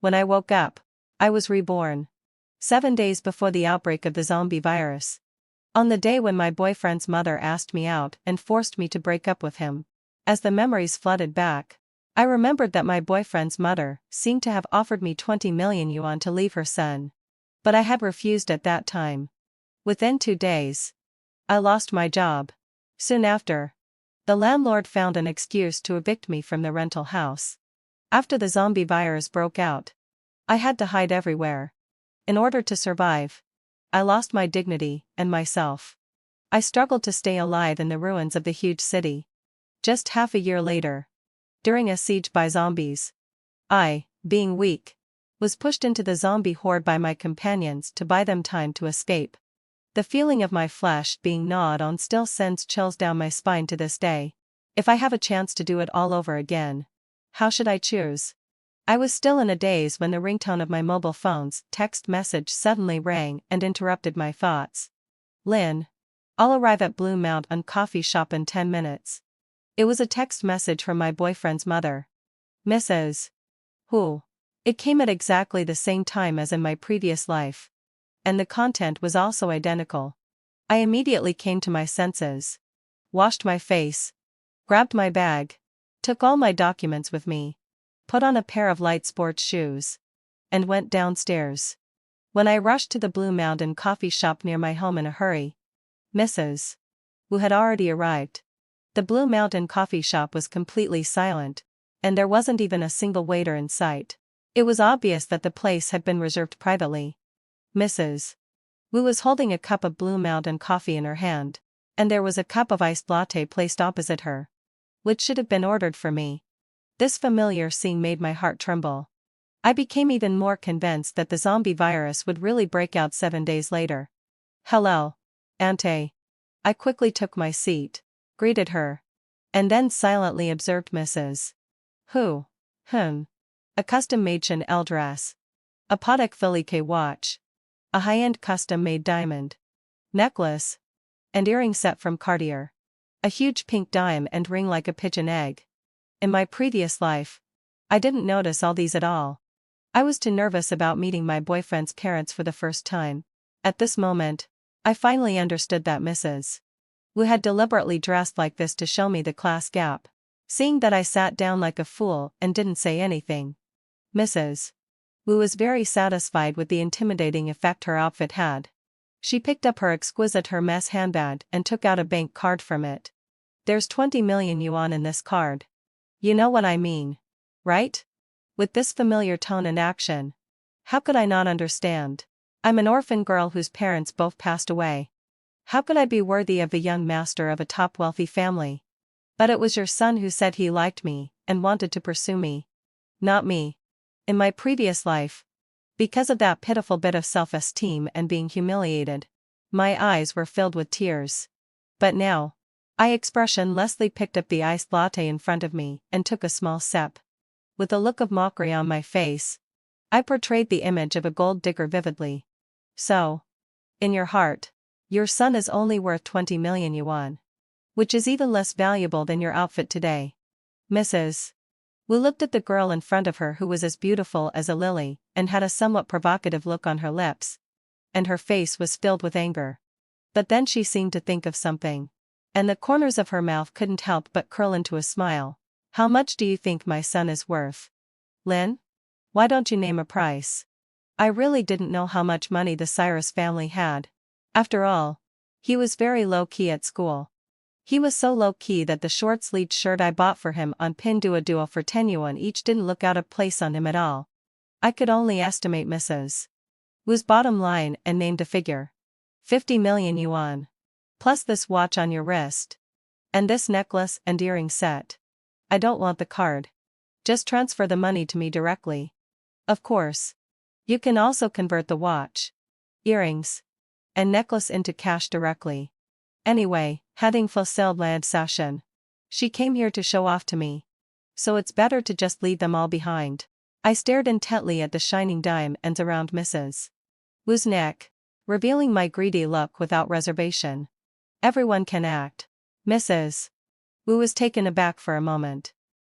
When I woke up, I was reborn. 7 days before the outbreak of the zombie virus. On the day when my boyfriend's mother asked me out and forced me to break up with him. As the memories flooded back, I remembered that my boyfriend's mother seemed to have offered me 20 million yuan to leave her son. But I had refused at that time. Within 2 days, I lost my job. Soon after, the landlord found an excuse to evict me from the rental house. After the zombie virus broke out, I had to hide everywhere. In order to survive, I lost my dignity and myself. I struggled to stay alive in the ruins of the huge city. Just half a year later, during a siege by zombies, I, being weak, was pushed into the zombie horde by my companions to buy them time to escape. The feeling of my flesh being gnawed on still sends chills down my spine to this day. If I have a chance to do it all over again, how should I choose? I was still in a daze when the ringtone of my mobile phone's text message suddenly rang and interrupted my thoughts. Lynn, I'll arrive at Blue Mountain Coffee Shop in 10 minutes. It was a text message from my boyfriend's mother. Mrs. Who? It came at exactly the same time as in my previous life. And the content was also identical. I immediately came to my senses. Washed my face. Grabbed my bag. Took all my documents with me. Put on a pair of light sports shoes. And went downstairs. When I rushed to the Blue Mountain Coffee Shop near my home in a hurry, Mrs. Wu had already arrived. The Blue Mountain Coffee Shop was completely silent, and there wasn't even a single waiter in sight. It was obvious that the place had been reserved privately. Mrs. Wu was holding a cup of Blue Mountain coffee in her hand, and there was a cup of iced latte placed opposite her, which should have been ordered for me. This familiar scene made my heart tremble. I became even more convinced that the zombie virus would really break out 7 days later. Hello, Auntie. I quickly took my seat, greeted her, and then silently observed Mrs. Wu. A custom-made Chanel dress. A Patek Philippe watch. A high-end custom-made diamond necklace. And earring set from Cartier. A huge pink dime and ring like a pigeon egg. In my previous life, I didn't notice all these at all. I was too nervous about meeting my boyfriend's parents for the first time. At this moment, I finally understood that Mrs. Wu had deliberately dressed like this to show me the class gap. Seeing that I sat down like a fool and didn't say anything, Mrs. Wu was very satisfied with the intimidating effect her outfit had. She picked up her exquisite Hermes handbag and took out a bank card from it. There's 20 million yuan in this card. You know what I mean, right? With this familiar tone and action, how could I not understand? I'm an orphan girl whose parents both passed away. How could I be worthy of the young master of a top wealthy family? But it was your son who said he liked me and wanted to pursue me. Not me. In my previous life, because of that pitiful bit of self-esteem and being humiliated, my eyes were filled with tears. But now, Leslie picked up the iced latte in front of me and took a small sip. With a look of mockery on my face, I portrayed the image of a gold digger vividly. So, in your heart, your son is only worth 20 million yuan. Which is even less valuable than your outfit today. Mrs. Wu looked at the girl in front of her who was as beautiful as a lily and had a somewhat provocative look on her lips. And her face was filled with anger. But then she seemed to think of something. And the corners of her mouth couldn't help but curl into a smile. How much do you think my son is worth? Lin? Why don't you name a price? I really didn't know how much money the Cyrus family had. After all, he was very low-key at school. He was so low-key that the short-sleeved shirt I bought for him on Pinduoduo for 10 yuan each didn't look out of place on him at all. I could only estimate Mrs. Wu's bottom line and named a figure. 50 million yuan. Plus this watch on your wrist. And this necklace and earring set. I don't want the card. Just transfer the money to me directly. Of course. You can also convert the watch, earrings, and necklace into cash directly. Anyway, having fulfilled land session, she came here to show off to me. So it's better to just leave them all behind. I stared intently at the shining diamonds around Mrs. Wu's neck, revealing my greedy look without reservation. Everyone can act. Mrs. Wu was taken aback for a moment.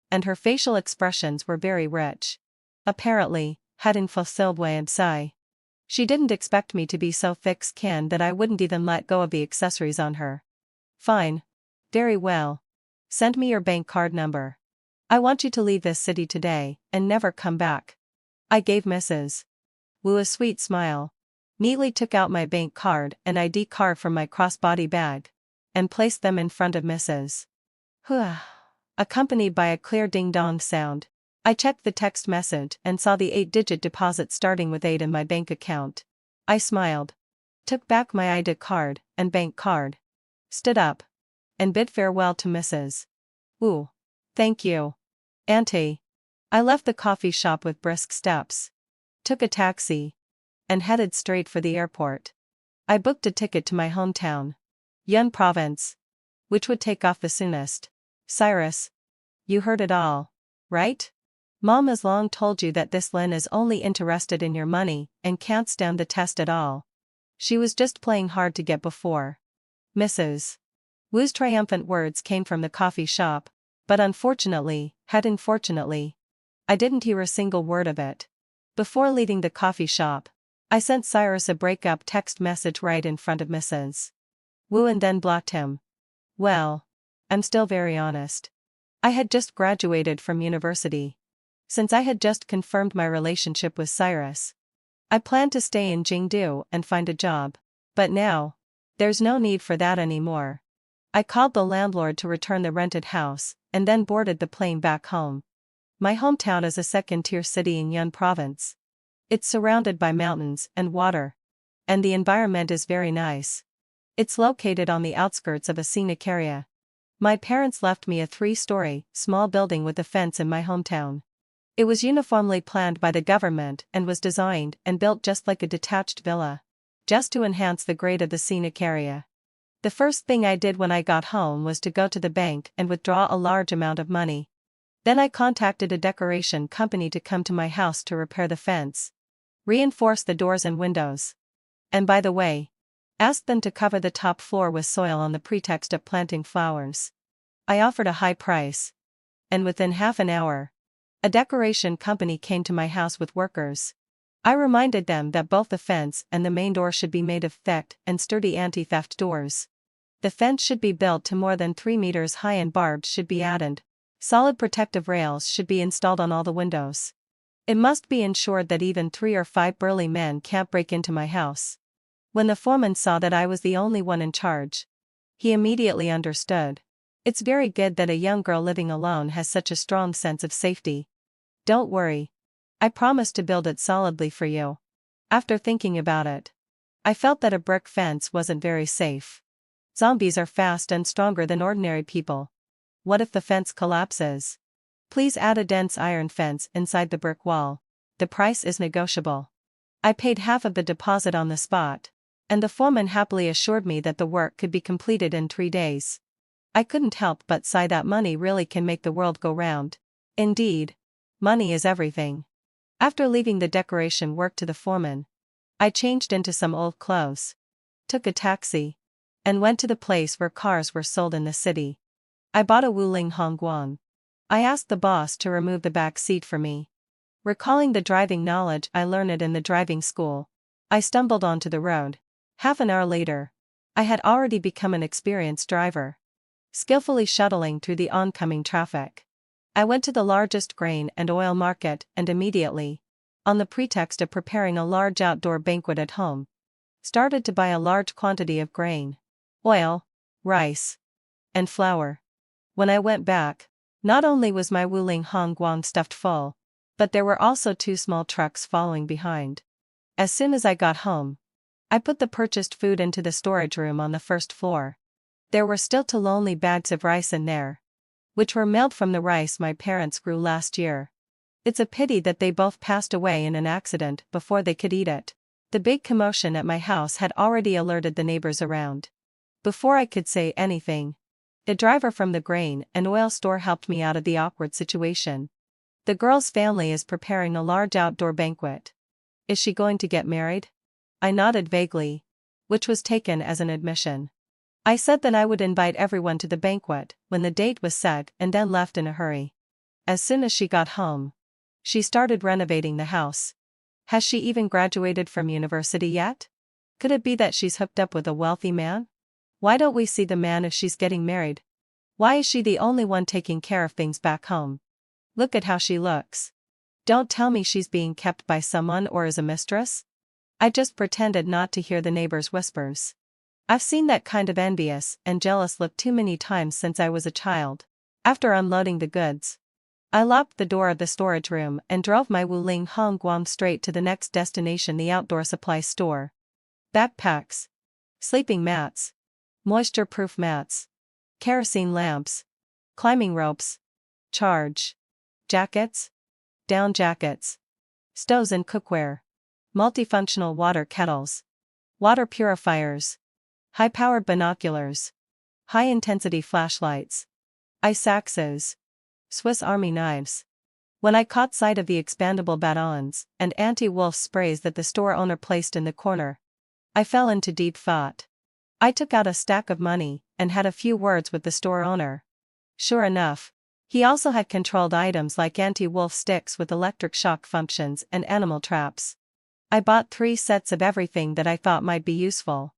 And her facial expressions were very rich. Apparently, hadn't fulfilled and sigh. She didn't expect me to be so thick-skinned that I wouldn't even let go of the accessories on her. Fine. Very well. Send me your bank card number. I want you to leave this city today, and never come back. I gave Mrs. Wu a sweet smile, neatly took out my bank card and ID card from my crossbody bag, and placed them in front of Mrs. Hu, accompanied by a clear ding-dong sound. I checked the text message and saw the 8-digit deposit starting with 8 in my bank account. I smiled, took back my ID card and bank card, stood up, and bid farewell to Mrs. Wu. Thank you, Auntie. I left the coffee shop with brisk steps, took a taxi, and headed straight for the airport. I booked a ticket to my hometown, Yun Province, which would take off the soonest. Cyrus, you heard it all, right? Mom has long told you that this Lin is only interested in your money and can't stand the test at all. She was just playing hard to get before. Mrs. Wu's triumphant words came from the coffee shop, but unfortunately, I didn't hear a single word of it. Before leaving the coffee shop, I sent Cyrus a breakup text message right in front of Mrs. Wu and then blocked him. Well, I'm still very honest. I had just graduated from university. Since I had just confirmed my relationship with Cyrus, I planned to stay in Jingdu and find a job. But now, there's no need for that anymore. I called the landlord to return the rented house, and then boarded the plane back home. My hometown is a second-tier city in Yun Province. It's surrounded by mountains and water, and the environment is very nice. It's located on the outskirts of a scenic area. My parents left me a 3-story, small building with a fence in my hometown. It was uniformly planned by the government and was designed and built just like a detached villa, just to enhance the grade of the scenic area. The first thing I did when I got home was to go to the bank and withdraw a large amount of money. Then I contacted a decoration company to come to my house to repair the fence, reinforce the doors and windows, and by the way, asked them to cover the top floor with soil on the pretext of planting flowers. I offered a high price, and within half an hour, a decoration company came to my house with workers. I reminded them that both the fence and the main door should be made of thick and sturdy anti-theft doors. The fence should be built to more than 3 meters high and barbed should be added. Solid protective rails should be installed on all the windows. It must be ensured that even 3 or 5 burly men can't break into my house. When the foreman saw that I was the only one in charge, he immediately understood. It's very good that a young girl living alone has such a strong sense of safety. Don't worry. I promise to build it solidly for you. After thinking about it, I felt that a brick fence wasn't very safe. Zombies are fast and stronger than ordinary people. What if the fence collapses? Please add a dense iron fence inside the brick wall. The price is negotiable. I paid half of the deposit on the spot, and the foreman happily assured me that the work could be completed in 3 days. I couldn't help but sigh that money really can make the world go round. Indeed, money is everything. After leaving the decoration work to the foreman, I changed into some old clothes, took a taxi, and went to the place where cars were sold in the city. I bought a Wuling Hongguang. I asked the boss to remove the back seat for me. Recalling the driving knowledge I learned in the driving school, I stumbled onto the road. Half an hour later, I had already become an experienced driver, skillfully shuttling through the oncoming traffic. I went to the largest grain and oil market and immediately, on the pretext of preparing a large outdoor banquet at home, started to buy a large quantity of grain, oil, rice, and flour. When I went back, not only was my Wuling Hongguang stuffed full, but there were also 2 small trucks following behind. As soon as I got home, I put the purchased food into the storage room on the first floor. There were still 2 lonely bags of rice in there, which were mailed from the rice my parents grew last year. It's a pity that they both passed away in an accident before they could eat it. The big commotion at my house had already alerted the neighbors around. Before I could say anything, a driver from the grain and oil store helped me out of the awkward situation. The girl's family is preparing a large outdoor banquet. Is she going to get married? I nodded vaguely, which was taken as an admission. I said that I would invite everyone to the banquet when the date was set and then left in a hurry. As soon as she got home, she started renovating the house. Has she even graduated from university yet? Could it be that she's hooked up with a wealthy man? Why don't we see the man if she's getting married? Why is she the only one taking care of things back home? Look at how she looks. Don't tell me she's being kept by someone or is a mistress? I just pretended not to hear the neighbors' whispers. I've seen that kind of envious and jealous look too many times since I was a child. After unloading the goods, I locked the door of the storage room and drove my Wuling Hong Guam straight to the next destination, the outdoor supply store. Backpacks, sleeping mats, moisture-proof mats, kerosene lamps, climbing ropes, charge jackets, down jackets, stoves and cookware, multifunctional water kettles, water purifiers, high-powered binoculars, high-intensity flashlights, ice axes, Swiss Army knives. When I caught sight of the expandable batons and anti-wolf sprays that the store owner placed in the corner, I fell into deep thought. I took out a stack of money and had a few words with the store owner. Sure enough, he also had controlled items like anti-wolf sticks with electric shock functions and animal traps. I bought 3 sets of everything that I thought might be useful,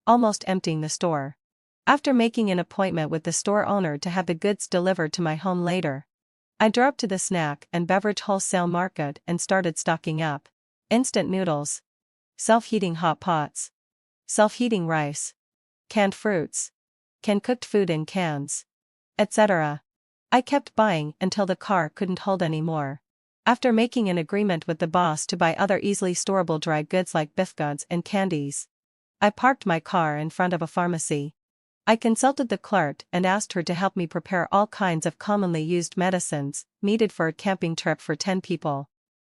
almost emptying the store. After making an appointment with the store owner to have the goods delivered to my home later, I drove to the snack and beverage wholesale market and started stocking up. Instant noodles, self-heating hot pots, self-heating rice, canned fruits, canned cooked food in cans, etc. I kept buying until the car couldn't hold anymore. After making an agreement with the boss to buy other easily storable dry goods like biscuits and candies, I parked my car in front of a pharmacy. I consulted the clerk and asked her to help me prepare all kinds of commonly used medicines, needed for a camping trip for 10 people.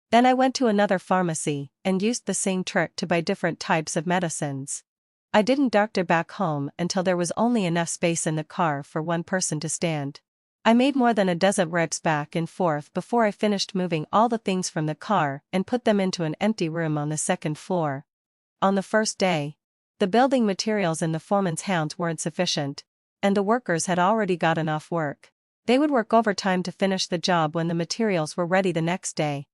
Then I went to another pharmacy and used the same trick to buy different types of medicines. I didn't doctor back home until there was only enough space in the car for one person to stand. I made more than a dozen reps back and forth before I finished moving all the things from the car and put them into an empty room on the second floor. On the first day, the building materials in the foreman's hands weren't sufficient, and the workers had already gotten off work. They would work overtime to finish the job when the materials were ready the next day.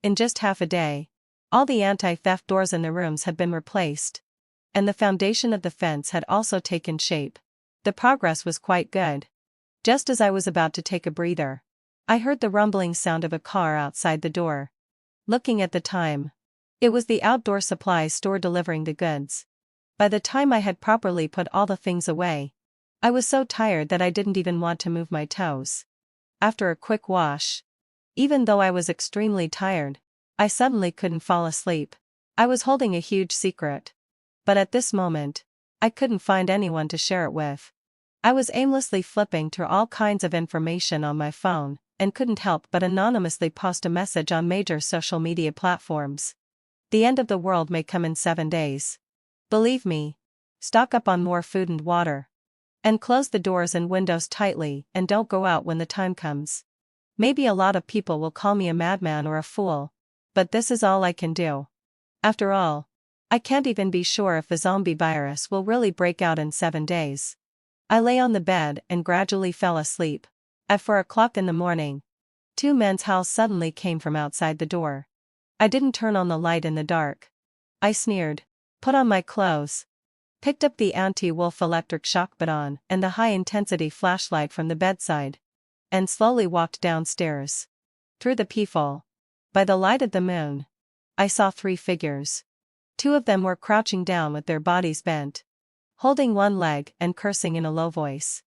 In just half a day, all the anti-theft doors in the rooms had been replaced, and the foundation of the fence had also taken shape. The progress was quite good. Just as I was about to take a breather, I heard the rumbling sound of a car outside the door. Looking at the time, it was the outdoor supply store delivering the goods. By the time I had properly put all the things away, I was so tired that I didn't even want to move my toes. After a quick wash, even though I was extremely tired, I suddenly couldn't fall asleep. I was holding a huge secret. But at this moment, I couldn't find anyone to share it with. I was aimlessly flipping through all kinds of information on my phone, and couldn't help but anonymously post a message on major social media platforms. The end of the world may come in 7 days. Believe me, stock up on more food and water. And close the doors and windows tightly and don't go out when the time comes. Maybe a lot of people will call me a madman or a fool, but this is all I can do. After all, I can't even be sure if the zombie virus will really break out in 7 days. I lay on the bed and gradually fell asleep. At 4 o'clock in the morning, 2 men's howls suddenly came from outside the door. I didn't turn on the light in the dark. I sneered, put on my clothes, picked up the anti-wolf electric shock baton and the high-intensity flashlight from the bedside, and slowly walked downstairs. Through the peephole, by the light of the moon, I saw 3 figures. 2 of them were crouching down with their bodies bent, holding one leg and cursing in a low voice.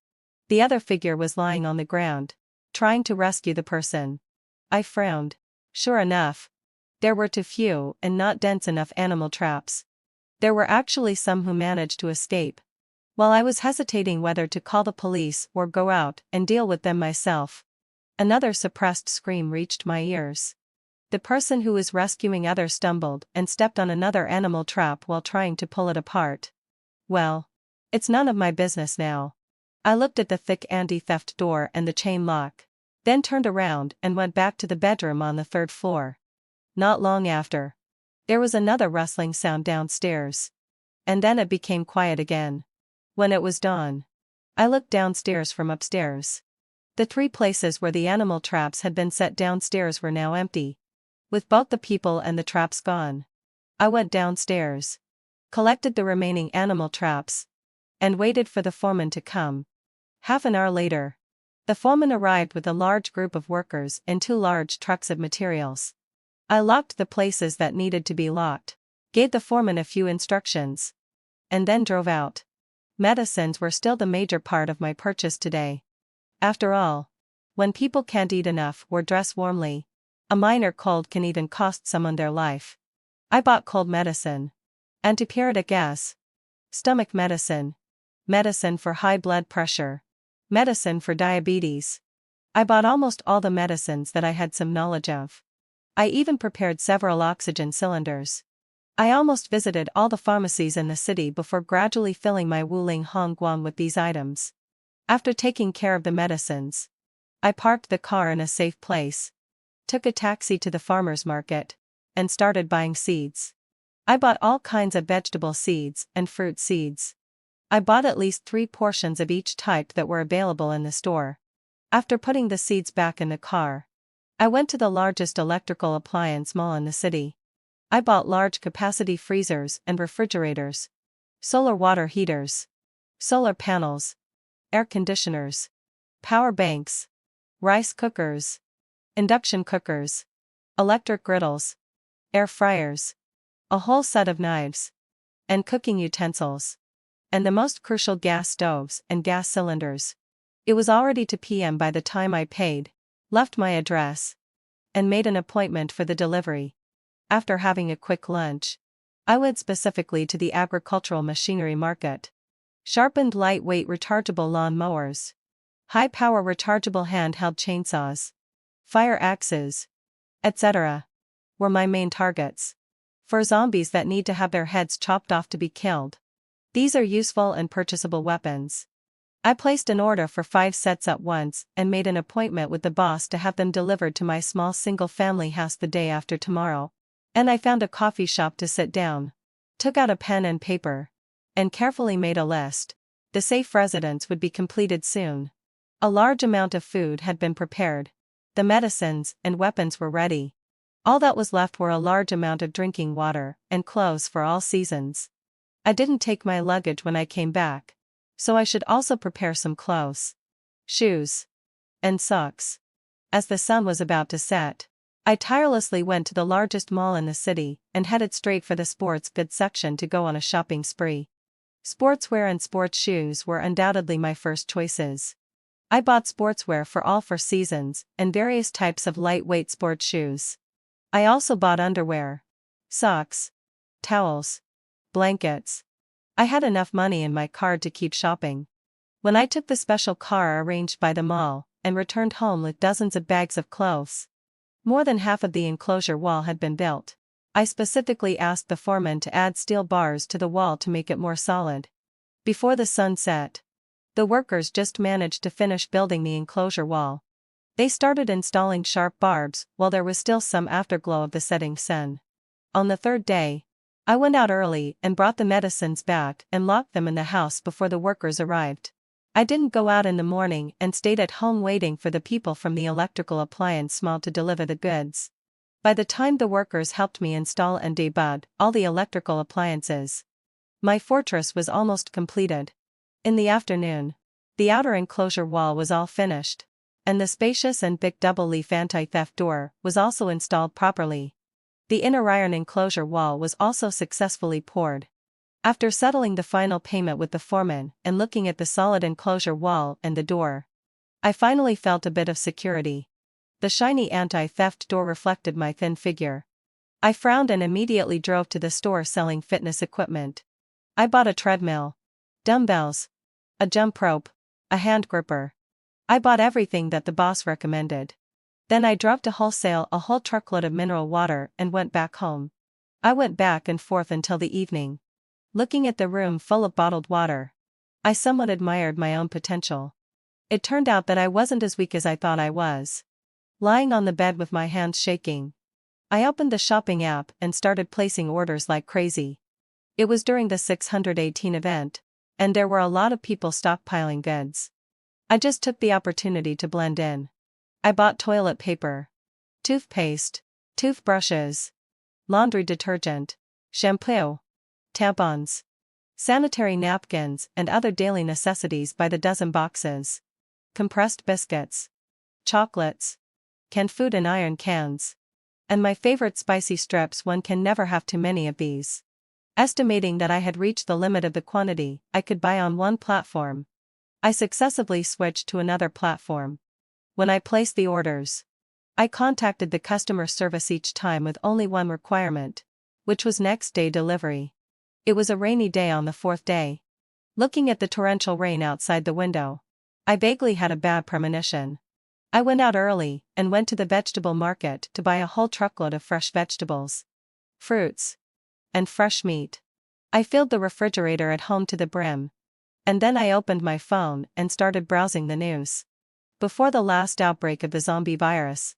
The other figure was lying on the ground, trying to rescue the person. I frowned. Sure enough, there were too few and not dense enough animal traps. There were actually some who managed to escape. While I was hesitating whether to call the police or go out and deal with them myself, another suppressed scream reached my ears. The person who was rescuing others stumbled and stepped on another animal trap while trying to pull it apart. Well, it's none of my business now. I looked at the thick anti-theft door and the chain lock, then turned around and went back to the bedroom on the 3rd floor. Not long after, there was another rustling sound downstairs. And then it became quiet again. When it was dawn, I looked downstairs from upstairs. The 3 places where the animal traps had been set downstairs were now empty. With both the people and the traps gone, I went downstairs, collected the remaining animal traps, and waited for the foreman to come. Half an hour later, the foreman arrived with a large group of workers and 2 large trucks of materials. I locked the places that needed to be locked, gave the foreman a few instructions, and then drove out. Medicines were still the major part of my purchase today. After all, when people can't eat enough or dress warmly, a minor cold can even cost someone their life. I bought cold medicine, antipyretic gas, stomach medicine, medicine for high blood pressure, medicine for diabetes. I bought almost all the medicines that I had some knowledge of. I even prepared several oxygen cylinders. I almost visited all the pharmacies in the city before gradually filling my Wuling Hongguang with these items. After taking care of the medicines, I parked the car in a safe place, took a taxi to the farmer's market, and started buying seeds. I bought all kinds of vegetable seeds and fruit seeds. I bought at least 3 portions of each type that were available in the store. After putting the seeds back in the car, I went to the largest electrical appliance mall in the city. I bought large capacity freezers and refrigerators, solar water heaters, solar panels, air conditioners, power banks, rice cookers, induction cookers, electric griddles, air fryers, a whole set of knives, and cooking utensils, and the most crucial gas stoves and gas cylinders. It was already 2 p.m. by the time I paid, left my address, and made an appointment for the delivery. After having a quick lunch, I went specifically to the agricultural machinery market. Sharpened lightweight rechargeable lawn mowers, high-power rechargeable handheld chainsaws, fire axes, etc. were my main targets. For zombies that need to have their heads chopped off to be killed, these are useful and purchasable weapons. I placed an order for 5 sets at once and made an appointment with the boss to have them delivered to my small single-family house the day after tomorrow. And I found a coffee shop to sit down, took out a pen and paper, and carefully made a list. The safe residence would be completed soon. A large amount of food had been prepared. The medicines and weapons were ready. All that was left were a large amount of drinking water and clothes for all seasons. I didn't take my luggage when I came back, so I should also prepare some clothes, shoes, and socks. As the sun was about to set, I tirelessly went to the largest mall in the city and headed straight for the sports goods section to go on a shopping spree. Sportswear and sports shoes were undoubtedly my first choices. I bought sportswear for all 4 seasons and various types of lightweight sports shoes. I also bought underwear, socks, towels, blankets. I had enough money in my card to keep shopping. When I took the special car arranged by the mall and returned home with dozens of bags of clothes, more than half of the enclosure wall had been built. I specifically asked the foreman to add steel bars to the wall to make it more solid. Before the sun set, the workers just managed to finish building the enclosure wall. They started installing sharp barbs while there was still some afterglow of the setting sun. On the 3rd day, I went out early and brought the medicines back and locked them in the house before the workers arrived. I didn't go out in the morning and stayed at home waiting for the people from the electrical appliance mall to deliver the goods. By the time the workers helped me install and debug all the electrical appliances, my fortress was almost completed. In the afternoon, the outer enclosure wall was all finished, and the spacious and big double-leaf anti-theft door was also installed properly. The inner iron enclosure wall was also successfully poured. After settling the final payment with the foreman and looking at the solid enclosure wall and the door, I finally felt a bit of security. The shiny anti-theft door reflected my thin figure. I frowned and immediately drove to the store selling fitness equipment. I bought a treadmill, dumbbells, a jump rope, a hand gripper. I bought everything that the boss recommended. Then I drove to wholesale a whole truckload of mineral water and went back home. I went back and forth until the evening, looking at the room full of bottled water. I somewhat admired my own potential. It turned out that I wasn't as weak as I thought I was. Lying on the bed with my hands shaking, I opened the shopping app and started placing orders like crazy. It was during the 618 event, and there were a lot of people stockpiling goods. I just took the opportunity to blend in. I bought toilet paper, toothpaste, toothbrushes, laundry detergent, shampoo, tampons, sanitary napkins and other daily necessities by the dozen boxes, compressed biscuits, chocolates, canned food in iron cans, and my favorite spicy strips. One can never have too many of these. Estimating that I had reached the limit of the quantity I could buy on one platform, I successively switched to another platform. When I placed the orders, I contacted the customer service each time with only one requirement, which was next day delivery. It was a rainy day on the fourth day. Looking at the torrential rain outside the window, I vaguely had a bad premonition. I went out early and went to the vegetable market to buy a whole truckload of fresh vegetables, fruits, and fresh meat. I filled the refrigerator at home to the brim. And then I opened my phone and started browsing the news. Before the last outbreak of the zombie virus,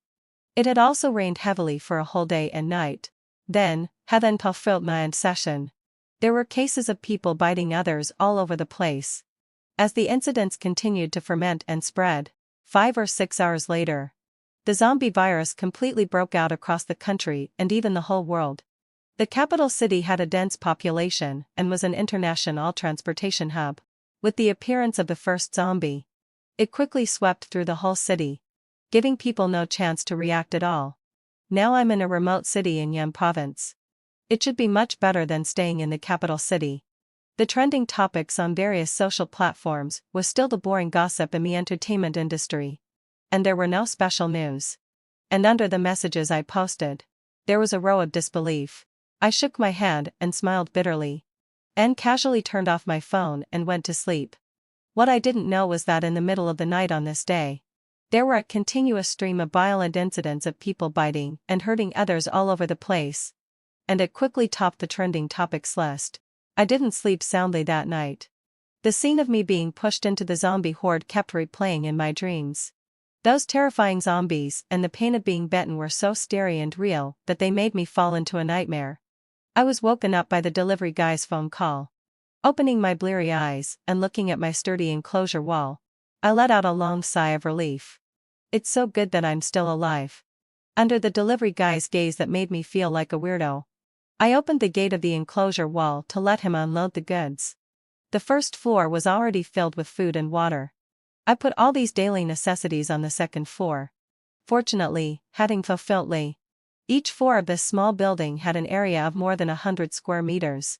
it had also rained heavily for a whole day and night. Then, having fulfilled my session, there were cases of people biting others all over the place. As the incidents continued to ferment and spread, 5 or 6 hours later, the zombie virus completely broke out across the country and even the whole world. The capital city had a dense population and was an international transportation hub. With the appearance of the first zombie, it quickly swept through the whole city, giving people no chance to react at all. Now I'm in a remote city in Yuan province. It should be much better than staying in the capital city. The trending topics on various social platforms was still the boring gossip in the entertainment industry. And there were no special news. And under the messages I posted, there was a row of disbelief. I shook my head and smiled bitterly, and casually turned off my phone and went to sleep. What I didn't know was that in the middle of the night on this day, there were a continuous stream of violent incidents of people biting and hurting others all over the place. And it quickly topped the trending topics list. I didn't sleep soundly that night. The scene of me being pushed into the zombie horde kept replaying in my dreams. Those terrifying zombies and the pain of being bitten were so scary and real that they made me fall into a nightmare. I was woken up by the delivery guy's phone call. Opening my bleary eyes and looking at my sturdy enclosure wall, I let out a long sigh of relief. It's so good that I'm still alive. Under the delivery guy's gaze that made me feel like a weirdo, I opened the gate of the enclosure wall to let him unload the goods. The first floor was already filled with food and water. I put all these daily necessities on the second floor. Fortunately, having fulfilled each floor of this small building had an area of more than 100 square meters.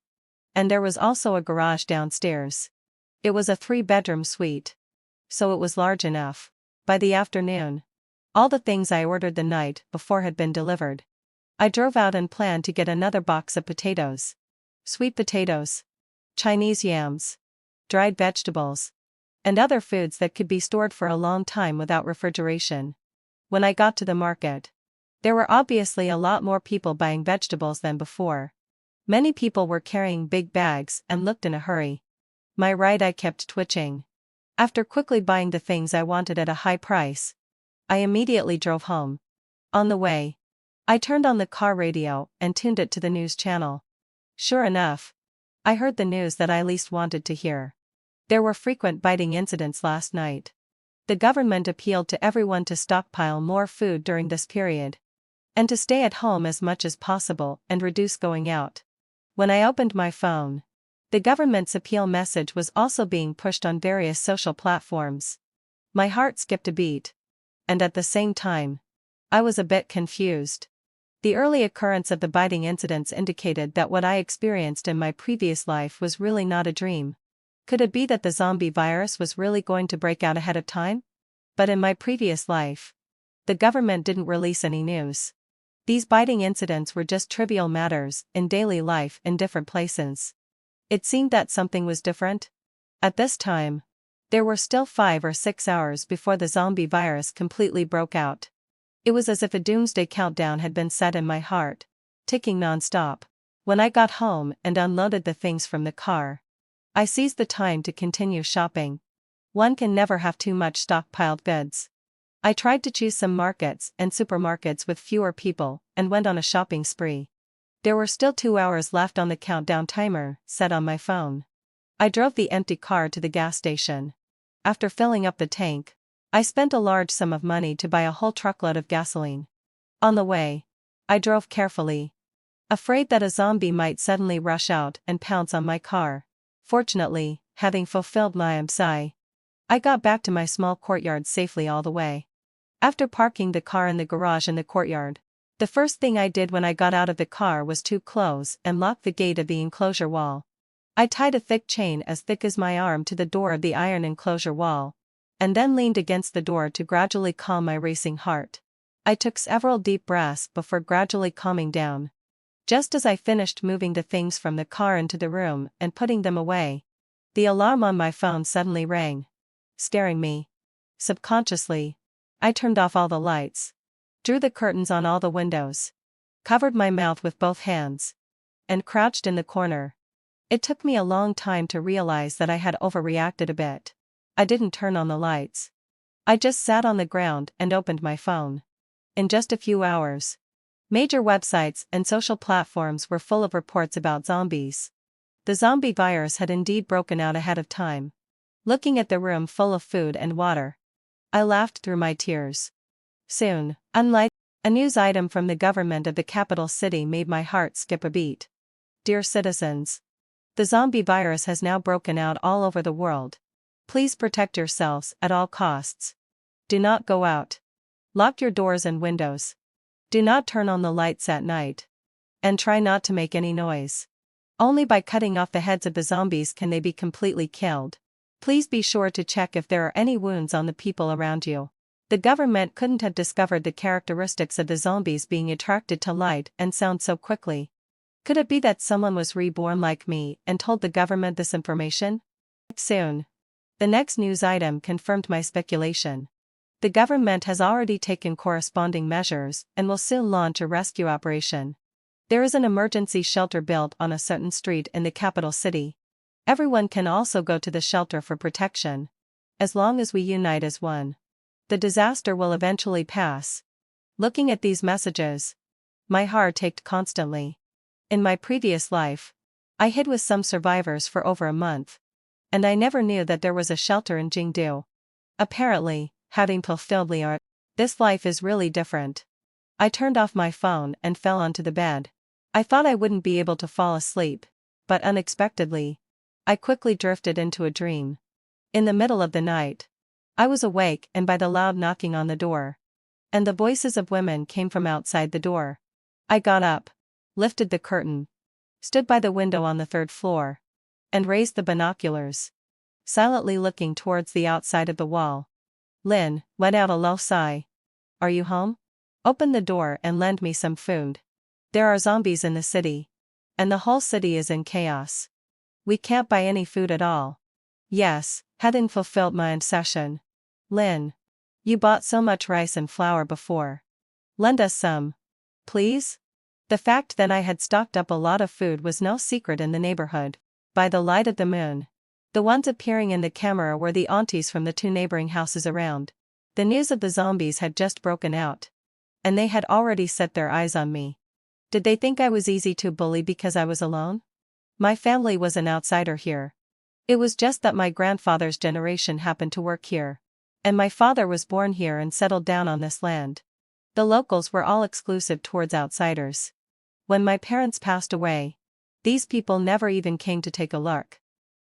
And there was also a garage downstairs. It was a 3-bedroom suite, so it was large enough. By the afternoon, all the things I ordered the night before had been delivered. I drove out and planned to get another box of potatoes, sweet potatoes, Chinese yams, dried vegetables, and other foods that could be stored for a long time without refrigeration. When I got to the market, there were obviously a lot more people buying vegetables than before. Many people were carrying big bags and looked in a hurry. My right eye kept twitching. After quickly buying the things I wanted at a high price, I immediately drove home. On the way, I turned on the car radio and tuned it to the news channel. Sure enough, I heard the news that I least wanted to hear. There were frequent biting incidents last night. The government appealed to everyone to stockpile more food during this period, and to stay at home as much as possible and reduce going out. When I opened my phone, the government's appeal message was also being pushed on various social platforms. My heart skipped a beat. And at the same time, I was a bit confused. The early occurrence of the biting incidents indicated that what I experienced in my previous life was really not a dream. Could it be that the zombie virus was really going to break out ahead of time? But in my previous life, the government didn't release any news. These biting incidents were just trivial matters in daily life in different places. It seemed that something was different. At this time, there were still 5 or 6 hours before the zombie virus completely broke out. It was as if a doomsday countdown had been set in my heart, ticking non-stop. When I got home and unloaded the things from the car, I seized the time to continue shopping. One can never have too much stockpiled goods. I tried to choose some markets and supermarkets with fewer people and went on a shopping spree. There were still 2 hours left on the countdown timer set on my phone. I drove the empty car to the gas station. After filling up the tank, I spent a large sum of money to buy a whole truckload of gasoline. On the way, I drove carefully, afraid that a zombie might suddenly rush out and pounce on my car. Fortunately, having fulfilled my psi, I got back to my small courtyard safely all the way. After parking the car in the garage in the courtyard, the first thing I did when I got out of the car was to close and lock the gate of the enclosure wall. I tied a thick chain as thick as my arm to the door of the iron enclosure wall, and then leaned against the door to gradually calm my racing heart. I took several deep breaths before gradually calming down. Just as I finished moving the things from the car into the room and putting them away, the alarm on my phone suddenly rang. Scaring me. Subconsciously, I turned off all the lights, drew the curtains on all the windows, covered my mouth with both hands, and crouched in the corner. It took me a long time to realize that I had overreacted a bit. I didn't turn on the lights. I just sat on the ground and opened my phone. In just a few hours, major websites and social platforms were full of reports about zombies. The zombie virus had indeed broken out ahead of time. Looking at the room full of food and water, I laughed through my tears. Soon, unlike a news item from the government of the capital city made my heart skip a beat. Dear citizens, the zombie virus has now broken out all over the world. Please protect yourselves at all costs. Do not go out. Lock your doors and windows. Do not turn on the lights at night. And try not to make any noise. Only by cutting off the heads of the zombies can they be completely killed. Please be sure to check if there are any wounds on the people around you. The government couldn't have discovered the characteristics of the zombies being attracted to light and sound so quickly. Could it be that someone was reborn like me and told the government this information? Soon. The next news item confirmed my speculation. The government has already taken corresponding measures and will soon launch a rescue operation. There is an emergency shelter built on a certain street in the capital city. Everyone can also go to the shelter for protection. As long as we unite as one, the disaster will eventually pass. Looking at these messages, my heart ached constantly. In my previous life, I hid with some survivors for over a month, and I never knew that there was a shelter in Jingdu. Apparently, having fulfilled the art, this life is really different. I turned off my phone and fell onto the bed. I thought I wouldn't be able to fall asleep, but unexpectedly, I quickly drifted into a dream. In the middle of the night, I was awake and by the loud knocking on the door, and the voices of women came from outside the door. I got up, lifted the curtain, stood by the window on the third floor, and raised the binoculars, silently looking towards the outside of the wall. Lynn let out a low sigh. Are you home? Open the door and lend me some food. There are zombies in the city, and the whole city is in chaos. We can't buy any food at all. Yes, having fulfilled my obsession. Lynn, you bought so much rice and flour before. Lend us some, please? The fact that I had stocked up a lot of food was no secret in the neighborhood. By the light of the moon, the ones appearing in the camera were the aunties from the 2 neighboring houses around. The news of the zombies had just broken out, and they had already set their eyes on me. Did they think I was easy to bully because I was alone? My family was an outsider here. It was just that my grandfather's generation happened to work here, and my father was born here and settled down on this land. The locals were all exclusive towards outsiders. When my parents passed away, these people never even came to take a look.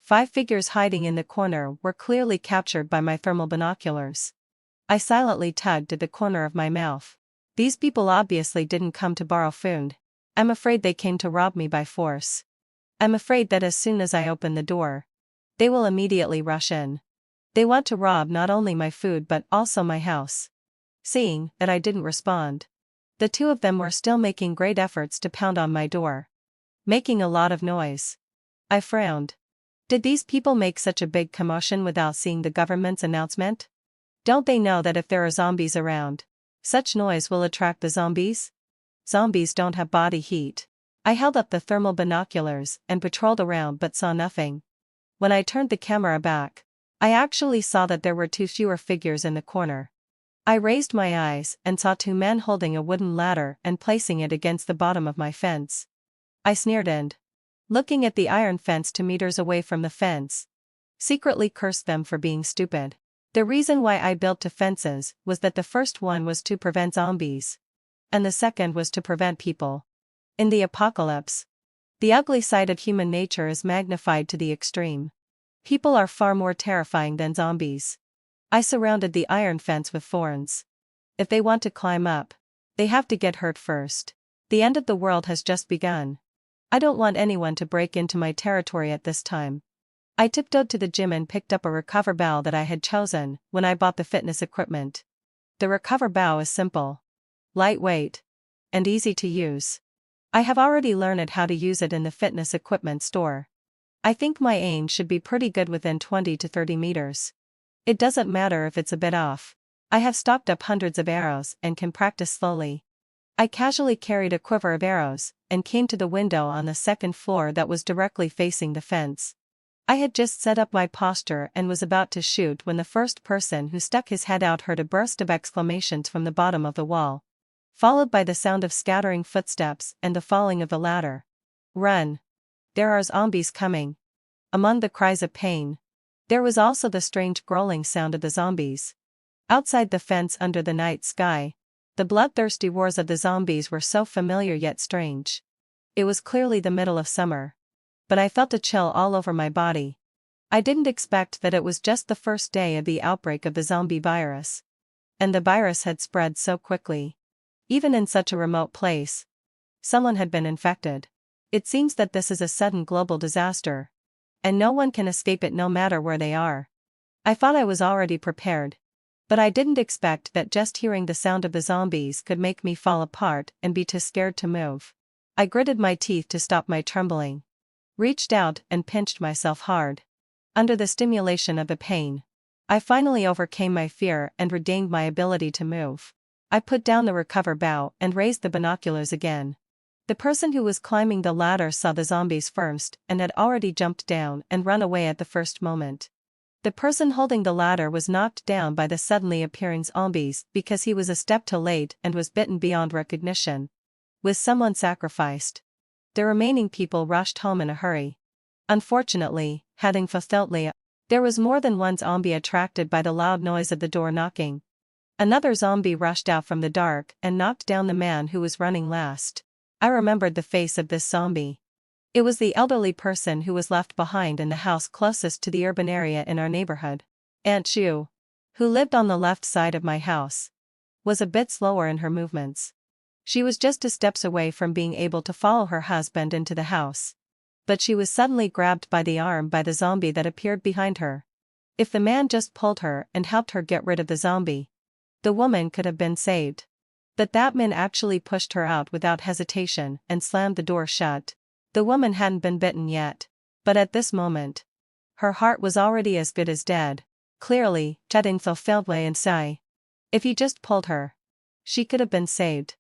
5 figures hiding in the corner were clearly captured by my thermal binoculars. I silently tugged at the corner of my mouth. These people obviously didn't come to borrow food. I'm afraid they came to rob me by force. I'm afraid that as soon as I open the door, they will immediately rush in. They want to rob not only my food but also my house. Seeing that I didn't respond, the 2 of them were still making great efforts to pound on my door, making a lot of noise. I frowned. Did these people make such a big commotion without seeing the government's announcement? Don't they know that if there are zombies around, such noise will attract the zombies? Zombies don't have body heat. I held up the thermal binoculars and patrolled around but saw nothing. When I turned the camera back, I actually saw that there were 2 fewer figures in the corner. I raised my eyes and saw 2 men holding a wooden ladder and placing it against the bottom of my fence. I sneered and, looking at the iron fence 2 meters away from the fence, secretly cursed them for being stupid. The reason why I built 2 fences was that the first one was to prevent zombies, and the second was to prevent people. In the apocalypse, the ugly side of human nature is magnified to the extreme. People are far more terrifying than zombies. I surrounded the iron fence with thorns. If they want to climb up, they have to get hurt first. The end of the world has just begun. I don't want anyone to break into my territory at this time. I tiptoed to the gym and picked up a recover bow that I had chosen when I bought the fitness equipment. The recover bow is simple, lightweight, and easy to use. I have already learned how to use it in the fitness equipment store. I think my aim should be pretty good within 20 to 30 meters. It doesn't matter if it's a bit off. I have stocked up hundreds of arrows and can practice slowly. I casually carried a quiver of arrows and came to the window on the second floor that was directly facing the fence. I had just set up my posture and was about to shoot when the first person who stuck his head out heard a burst of exclamations from the bottom of the wall, followed by the sound of scattering footsteps and the falling of the ladder. "Run! There are zombies coming!" Among the cries of pain, there was also the strange growling sound of the zombies. Outside the fence under the night sky, the bloodthirsty roars of the zombies were so familiar yet strange. It was clearly the middle of summer, but I felt a chill all over my body. I didn't expect that it was just the first day of the outbreak of the zombie virus. And the virus had spread so quickly. Even in such a remote place, someone had been infected. It seems that this is a sudden global disaster, and no one can escape it no matter where they are. I thought I was already prepared, but I didn't expect that just hearing the sound of the zombies could make me fall apart and be too scared to move. I gritted my teeth to stop my trembling, reached out and pinched myself hard. Under the stimulation of the pain, I finally overcame my fear and regained my ability to move. I put down the recover bow and raised the binoculars again. The person who was climbing the ladder saw the zombies first and had already jumped down and run away at the first moment. The person holding the ladder was knocked down by the suddenly appearing zombies because he was a step too late and was bitten beyond recognition. With someone sacrificed, the remaining people rushed home in a hurry. Unfortunately, having fulfilled, there was more than one zombie attracted by the loud noise of the door knocking. Another zombie rushed out from the dark and knocked down the man who was running last. I remembered the face of this zombie. It was the elderly person who was left behind in the house closest to the urban area in our neighborhood. Aunt Chu, who lived on the left side of my house, was a bit slower in her movements. She was just 2 steps away from being able to follow her husband into the house. But she was suddenly grabbed by the arm by the zombie that appeared behind her. If the man just pulled her and helped her get rid of the zombie, the woman could have been saved. But that man actually pushed her out without hesitation and slammed the door shut. The woman hadn't been bitten yet, but at this moment, her heart was already as good as dead. Clearly, shedding fulfilled way inside. If he just pulled her, she could have been saved.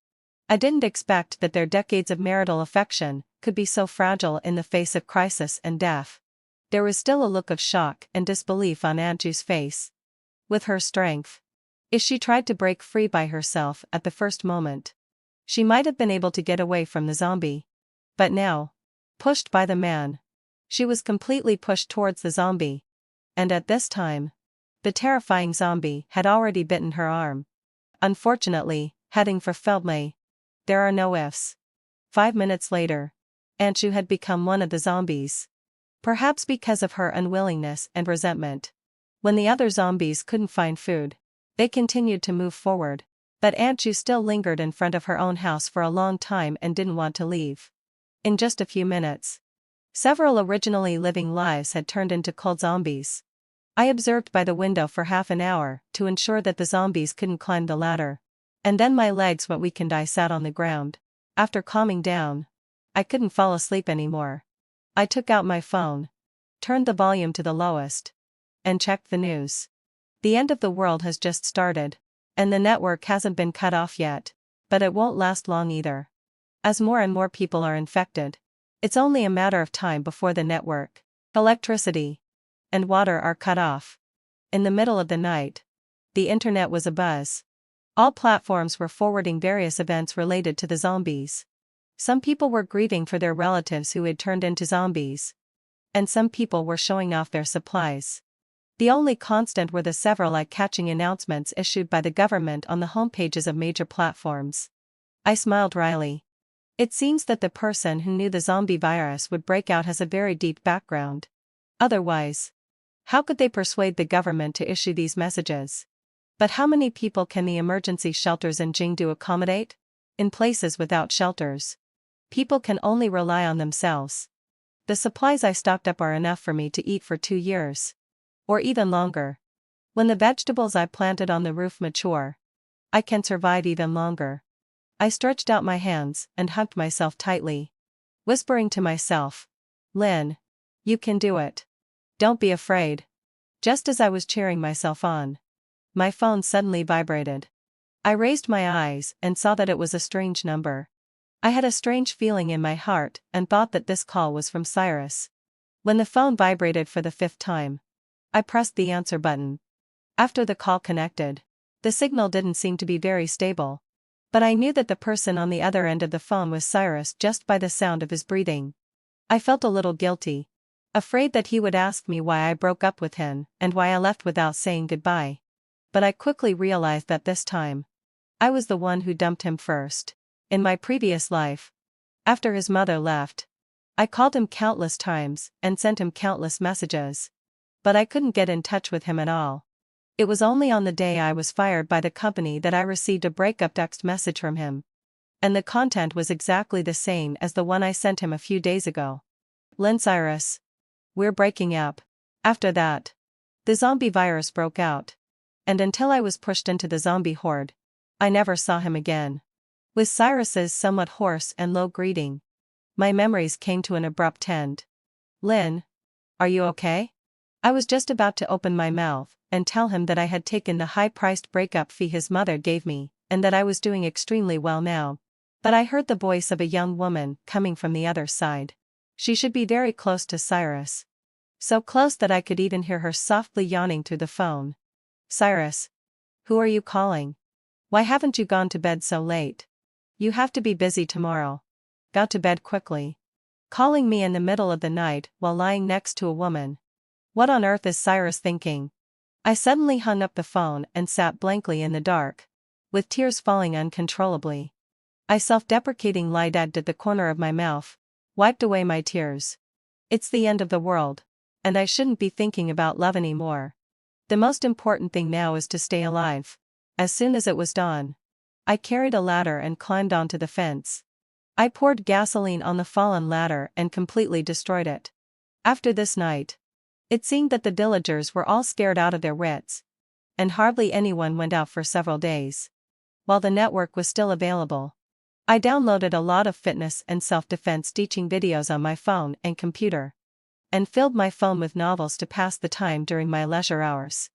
I didn't expect that their decades of marital affection could be so fragile in the face of crisis and death. There was still a look of shock and disbelief on Aunt Ju's face. With her strength, if she tried to break free by herself at the first moment, she might have been able to get away from the zombie. But now, pushed by the man, she was completely pushed towards the zombie. And at this time, the terrifying zombie had already bitten her arm. Unfortunately, heading for Feldmay, there are no ifs. 5 minutes later, Aunt Chu had become one of the zombies. Perhaps because of her unwillingness and resentment. When the other zombies couldn't find food, they continued to move forward, but Aunt Chu still lingered in front of her own house for a long time and didn't want to leave. In just a few minutes, several originally living lives had turned into cold zombies. I observed by the window for half an hour to ensure that the zombies couldn't climb the ladder. And then my legs went weak and I sat on the ground. After calming down, I couldn't fall asleep anymore. I took out my phone, turned the volume to the lowest, and checked the news. The end of the world has just started, and the network hasn't been cut off yet, but it won't last long either. As more and more people are infected, it's only a matter of time before the network, electricity, and water are cut off. In the middle of the night, the internet was abuzz. All platforms were forwarding various events related to the zombies. Some people were grieving for their relatives who had turned into zombies, and some people were showing off their supplies. The only constant were the several eye-catching announcements issued by the government on the homepages of major platforms. I smiled wryly. It seems that the person who knew the zombie virus would break out has a very deep background. Otherwise, how could they persuade the government to issue these messages? But how many people can the emergency shelters in Jingdu accommodate? In places without shelters, people can only rely on themselves. The supplies I stocked up are enough for me to eat for 2 years. Or even longer. When the vegetables I planted on the roof mature, I can survive even longer. I stretched out my hands and hugged myself tightly, whispering to myself, Lynn, you can do it. Don't be afraid. Just as I was cheering myself on, my phone suddenly vibrated. I raised my eyes and saw that it was a strange number. I had a strange feeling in my heart and thought that this call was from Cyrus. When the phone vibrated for the 5th time, I pressed the answer button. After the call connected, the signal didn't seem to be very stable. But I knew that the person on the other end of the phone was Cyrus just by the sound of his breathing. I felt a little guilty, afraid that he would ask me why I broke up with him and why I left without saying goodbye. But I quickly realized that this time, I was the one who dumped him first. In my previous life, after his mother left, I called him countless times and sent him countless messages. But I couldn't get in touch with him at all. It was only on the day I was fired by the company that I received a breakup text message from him. And the content was exactly the same as the one I sent him a few days ago. Lynn, Cyrus, we're breaking up. After that, the zombie virus broke out. And until I was pushed into the zombie horde, I never saw him again. With Cyrus's somewhat hoarse and low greeting, my memories came to an abrupt end. Lynn, are you okay? I was just about to open my mouth and tell him that I had taken the high-priced breakup fee his mother gave me, and that I was doing extremely well now. But I heard the voice of a young woman coming from the other side. She should be very close to Cyrus. So close that I could even hear her softly yawning through the phone. Cyrus, who are you calling? Why haven't you gone to bed so late? You have to be busy tomorrow. Go to bed quickly. Calling me in the middle of the night while lying next to a woman. What on earth is Cyrus thinking? I suddenly hung up the phone and sat blankly in the dark, with tears falling uncontrollably. I self-deprecatingly lied at the corner of my mouth, wiped away my tears. It's the end of the world, and I shouldn't be thinking about love anymore. The most important thing now is to stay alive. As soon as it was dawn, I carried a ladder and climbed onto the fence. I poured gasoline on the fallen ladder and completely destroyed it. After this night, it seemed that the villagers were all scared out of their wits, and hardly anyone went out for several days. While the network was still available, I downloaded a lot of fitness and self-defense teaching videos on my phone and computer, and filled my phone with novels to pass the time during my leisure hours.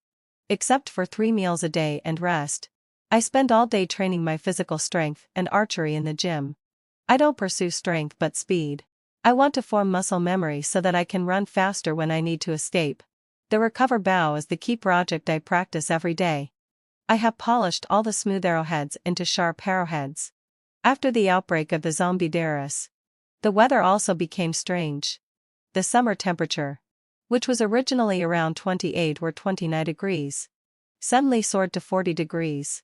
Except for 3 meals a day and rest, I spend all day training my physical strength and archery in the gym. I don't pursue strength but speed. I want to form muscle memory so that I can run faster when I need to escape. The recover bow is the key project I practice every day. I have polished all the smooth arrowheads into sharp arrowheads. After the outbreak of the zombie virus, the weather also became strange. The summer temperature, which was originally around 28 or 29 degrees, suddenly soared to 40 degrees.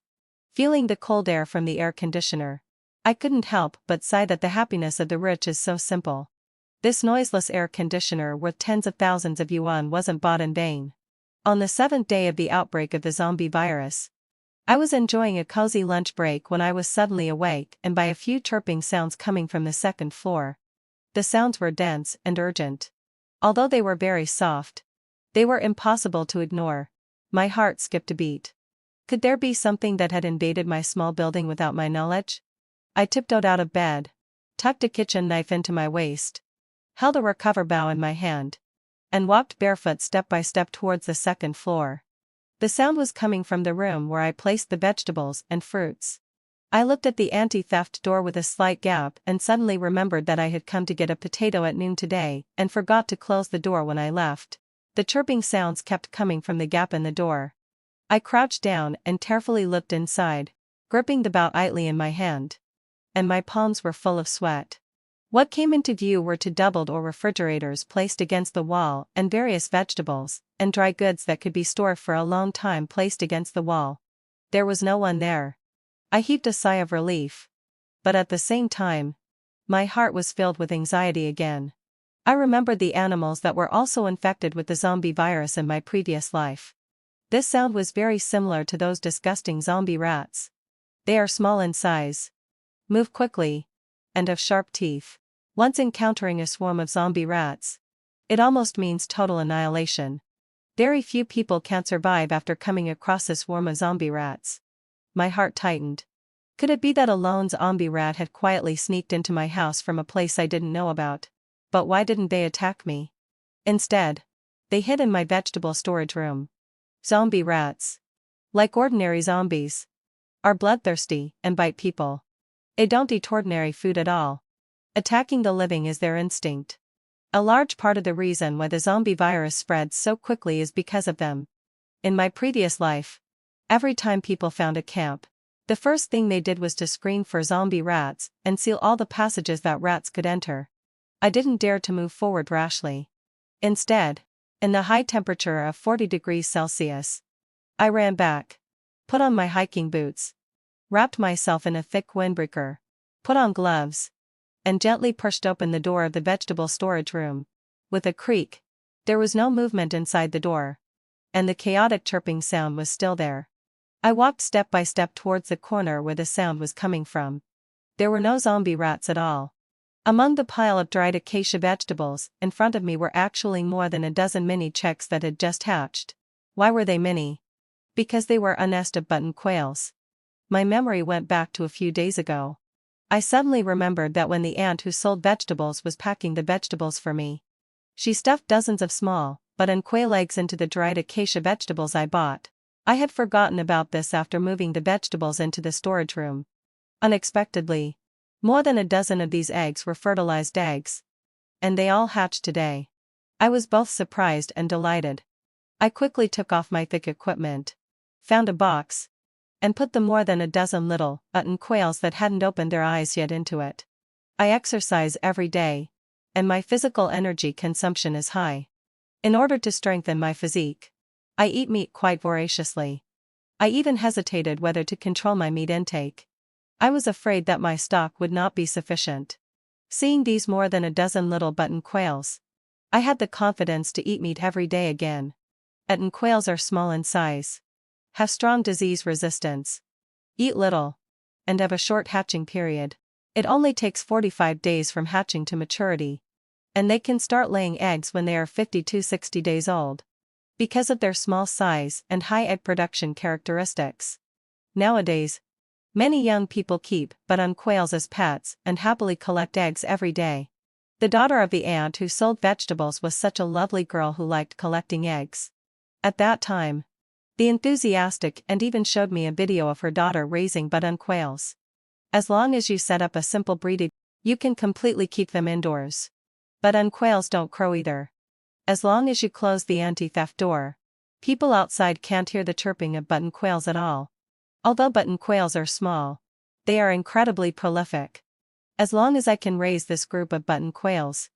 Feeling the cold air from the air conditioner, I couldn't help but sigh that the happiness of the rich is so simple. This noiseless air conditioner worth tens of thousands of yuan wasn't bought in vain. On the 7th day of the outbreak of the zombie virus, I was enjoying a cozy lunch break when I was suddenly awake and by a few chirping sounds coming from the 2nd floor. The sounds were dense and urgent. Although they were very soft, they were impossible to ignore. My heart skipped a beat. Could there be something that had invaded my small building without my knowledge? I tiptoed out of bed, tucked a kitchen knife into my waist, held a recover bow in my hand, and walked barefoot step by step towards the 2nd floor. The sound was coming from the room where I placed the vegetables and fruits. I looked at the anti-theft door with a slight gap and suddenly remembered that I had come to get a potato at noon today and forgot to close the door when I left. The chirping sounds kept coming from the gap in the door. I crouched down and carefully looked inside, gripping the bow idly in my hand. And my palms were full of sweat. What came into view were 2 double-door refrigerators placed against the wall and various vegetables and dry goods that could be stored for a long time placed against the wall. There was no one there. I heaved a sigh of relief. but at the same time, my heart was filled with anxiety again. I remembered the animals that were also infected with the zombie virus in my previous life. This sound was very similar to those disgusting zombie rats. They are small in size, move quickly, and have sharp teeth. Once encountering a swarm of zombie rats, it almost means total annihilation. Very few people can survive after coming across a swarm of zombie rats. My heart tightened. Could it be that a lone zombie rat had quietly sneaked into my house from a place I didn't know about? But why didn't they attack me? Instead, they hid in my vegetable storage room. Zombie rats, like ordinary zombies, are bloodthirsty and bite people. They don't eat ordinary food at all. Attacking the living is their instinct. A large part of the reason why the zombie virus spreads so quickly is because of them. In my previous life, every time people found a camp, the first thing they did was to screen for zombie rats and seal all the passages that rats could enter. I didn't dare to move forward rashly. Instead, in the high temperature of 40 degrees Celsius, I ran back, put on my hiking boots, wrapped myself in a thick windbreaker, put on gloves, and gently pushed open the door of the vegetable storage room. With a creak, there was no movement inside the door, and the chaotic chirping sound was still there. I walked step by step towards the corner where the sound was coming from. There were no zombie rats at all. Among the pile of dried acacia vegetables in front of me were actually more than a dozen mini chicks that had just hatched. Why were they mini? Because they were a nest of button quails. My memory went back to a few days ago. I suddenly remembered that when the aunt who sold vegetables was packing the vegetables for me, she stuffed dozens of small, button quail eggs into the dried acacia vegetables I bought. I had forgotten about this after moving the vegetables into the storage room. Unexpectedly, more than a dozen of these eggs were fertilized eggs. And they all hatched today. I was both surprised and delighted. I quickly took off my thick equipment, found a box, and put the more than a dozen little button quails that hadn't opened their eyes yet into it. I exercise every day, and my physical energy consumption is high. In order to strengthen my physique, I eat meat quite voraciously. I even hesitated whether to control my meat intake. I was afraid that my stock would not be sufficient. Seeing these more than a dozen little button quails, I had the confidence to eat meat every day again. Button quails are small in size, have strong disease resistance, eat little, and have a short hatching period. It only takes 45 days from hatching to maturity, and they can start laying eggs when they are 50 to 60 days old. Because of their small size and high egg production characteristics, nowadays, many young people keep button quails as pets and happily collect eggs every day. The daughter of the aunt who sold vegetables was such a lovely girl who liked collecting eggs. At that time, the enthusiastic and even showed me a video of her daughter raising button quails. As long as you set up a simple breeding, you can completely keep them indoors. Button quails don't crow either. As long as you close the anti-theft door, people outside can't hear the chirping of button quails at all. Although button quails are small, they are incredibly prolific. As long as I can raise this group of button quails,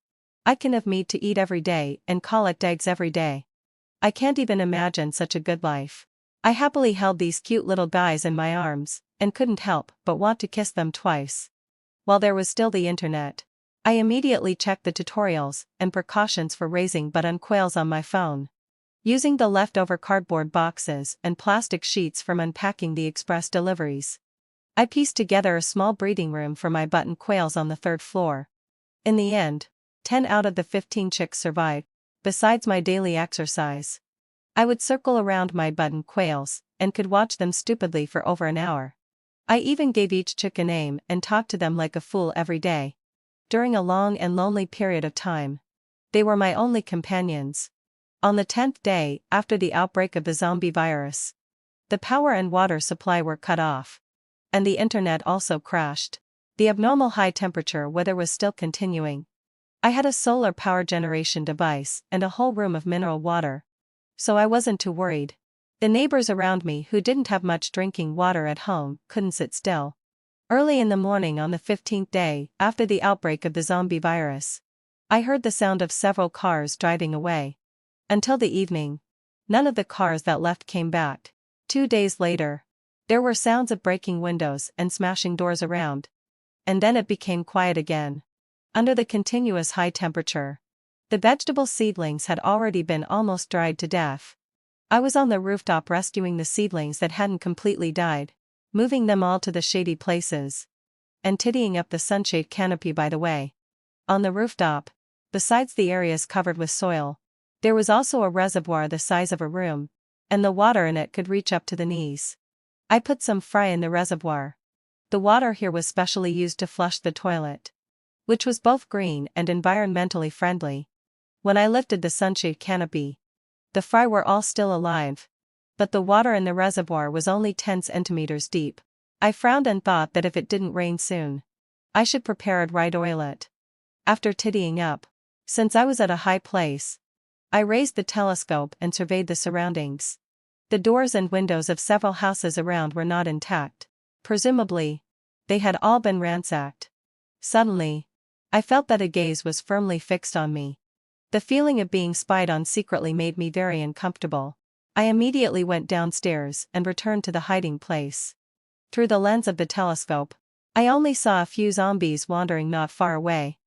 I can have meat to eat every day and collect eggs every day. I can't even imagine such a good life. I happily held these cute little guys in my arms, and couldn't help but want to kiss them twice. While there was still the internet, I immediately checked the tutorials and precautions for raising button quails on my phone. Using the leftover cardboard boxes and plastic sheets from unpacking the express deliveries, I pieced together a small breeding room for my button quails on the 3rd floor. In the end, 10 out of the 15 chicks survived. Besides my daily exercise, I would circle around my button quails and could watch them stupidly for over an hour. I even gave each chick a name and talked to them like a fool every day. During a long and lonely period of time, they were my only companions. On the 10th day after the outbreak of the zombie virus, the power and water supply were cut off, and the internet also crashed. The abnormal high temperature weather was still continuing. I had a solar power generation device and a whole room of mineral water, so I wasn't too worried. The neighbors around me who didn't have much drinking water at home couldn't sit still. Early in the morning on the 15th day after the outbreak of the zombie virus, I heard the sound of several cars driving away. Until the evening, none of the cars that left came back. 2 days later, there were sounds of breaking windows and smashing doors around. and then it became quiet again. Under the continuous high temperature, the vegetable seedlings had already been almost dried to death. I was on the rooftop rescuing the seedlings that hadn't completely died, moving them all to the shady places, and tidying up the sunshade canopy by the way. On the rooftop, besides the areas covered with soil, there was also a reservoir the size of a room, and the water in it could reach up to the knees. I put some fry in the reservoir. The water here was specially used to flush the toilet, which was both green and environmentally friendly. When I lifted the sunshade canopy, the fry were all still alive, but the water in the reservoir was only 10 centimeters deep. I frowned and thought that if it didn't rain soon, I should prepare and right oil it. After tidying up, since I was at a high place, I raised the telescope and surveyed the surroundings. The doors and windows of several houses around were not intact. Presumably, they had all been ransacked. Suddenly, I felt that a gaze was firmly fixed on me. The feeling of being spied on secretly made me very uncomfortable. I immediately went downstairs and returned to the hiding place. Through the lens of the telescope, I only saw a few zombies wandering not far away,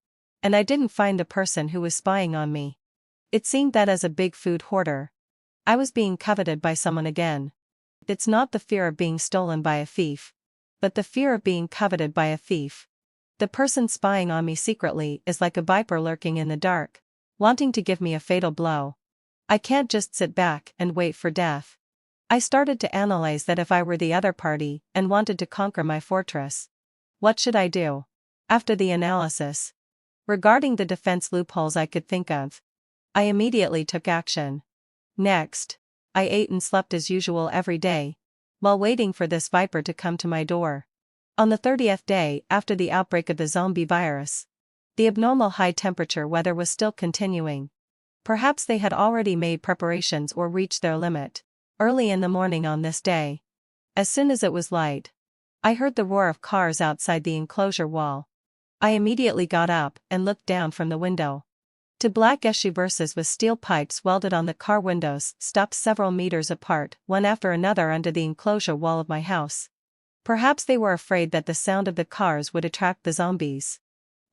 and I didn't find the person who was spying on me. It seemed that as a big food hoarder, I was being coveted by someone again. It's not the fear of being stolen by a thief, but the fear of being coveted by a thief. The person spying on me secretly is like a viper lurking in the dark, wanting to give me a fatal blow. I can't just sit back and wait for death. I started to analyze that if I were the other party and wanted to conquer my fortress, what should I do? After the analysis regarding the defense loopholes I could think of, I immediately took action. Next, I ate and slept as usual every day, while waiting for this viper to come to my door. On the 30th day after the outbreak of the zombie virus, the abnormal high temperature weather was still continuing. Perhaps they had already made preparations or reached their limit. Early in the morning on this day, as soon as it was light, I heard the roar of cars outside the enclosure wall. I immediately got up and looked down from the window. Two black SUVs with steel pipes welded on the car windows stopped several meters apart, one after another under the enclosure wall of my house. Perhaps they were afraid that the sound of the cars would attract the zombies.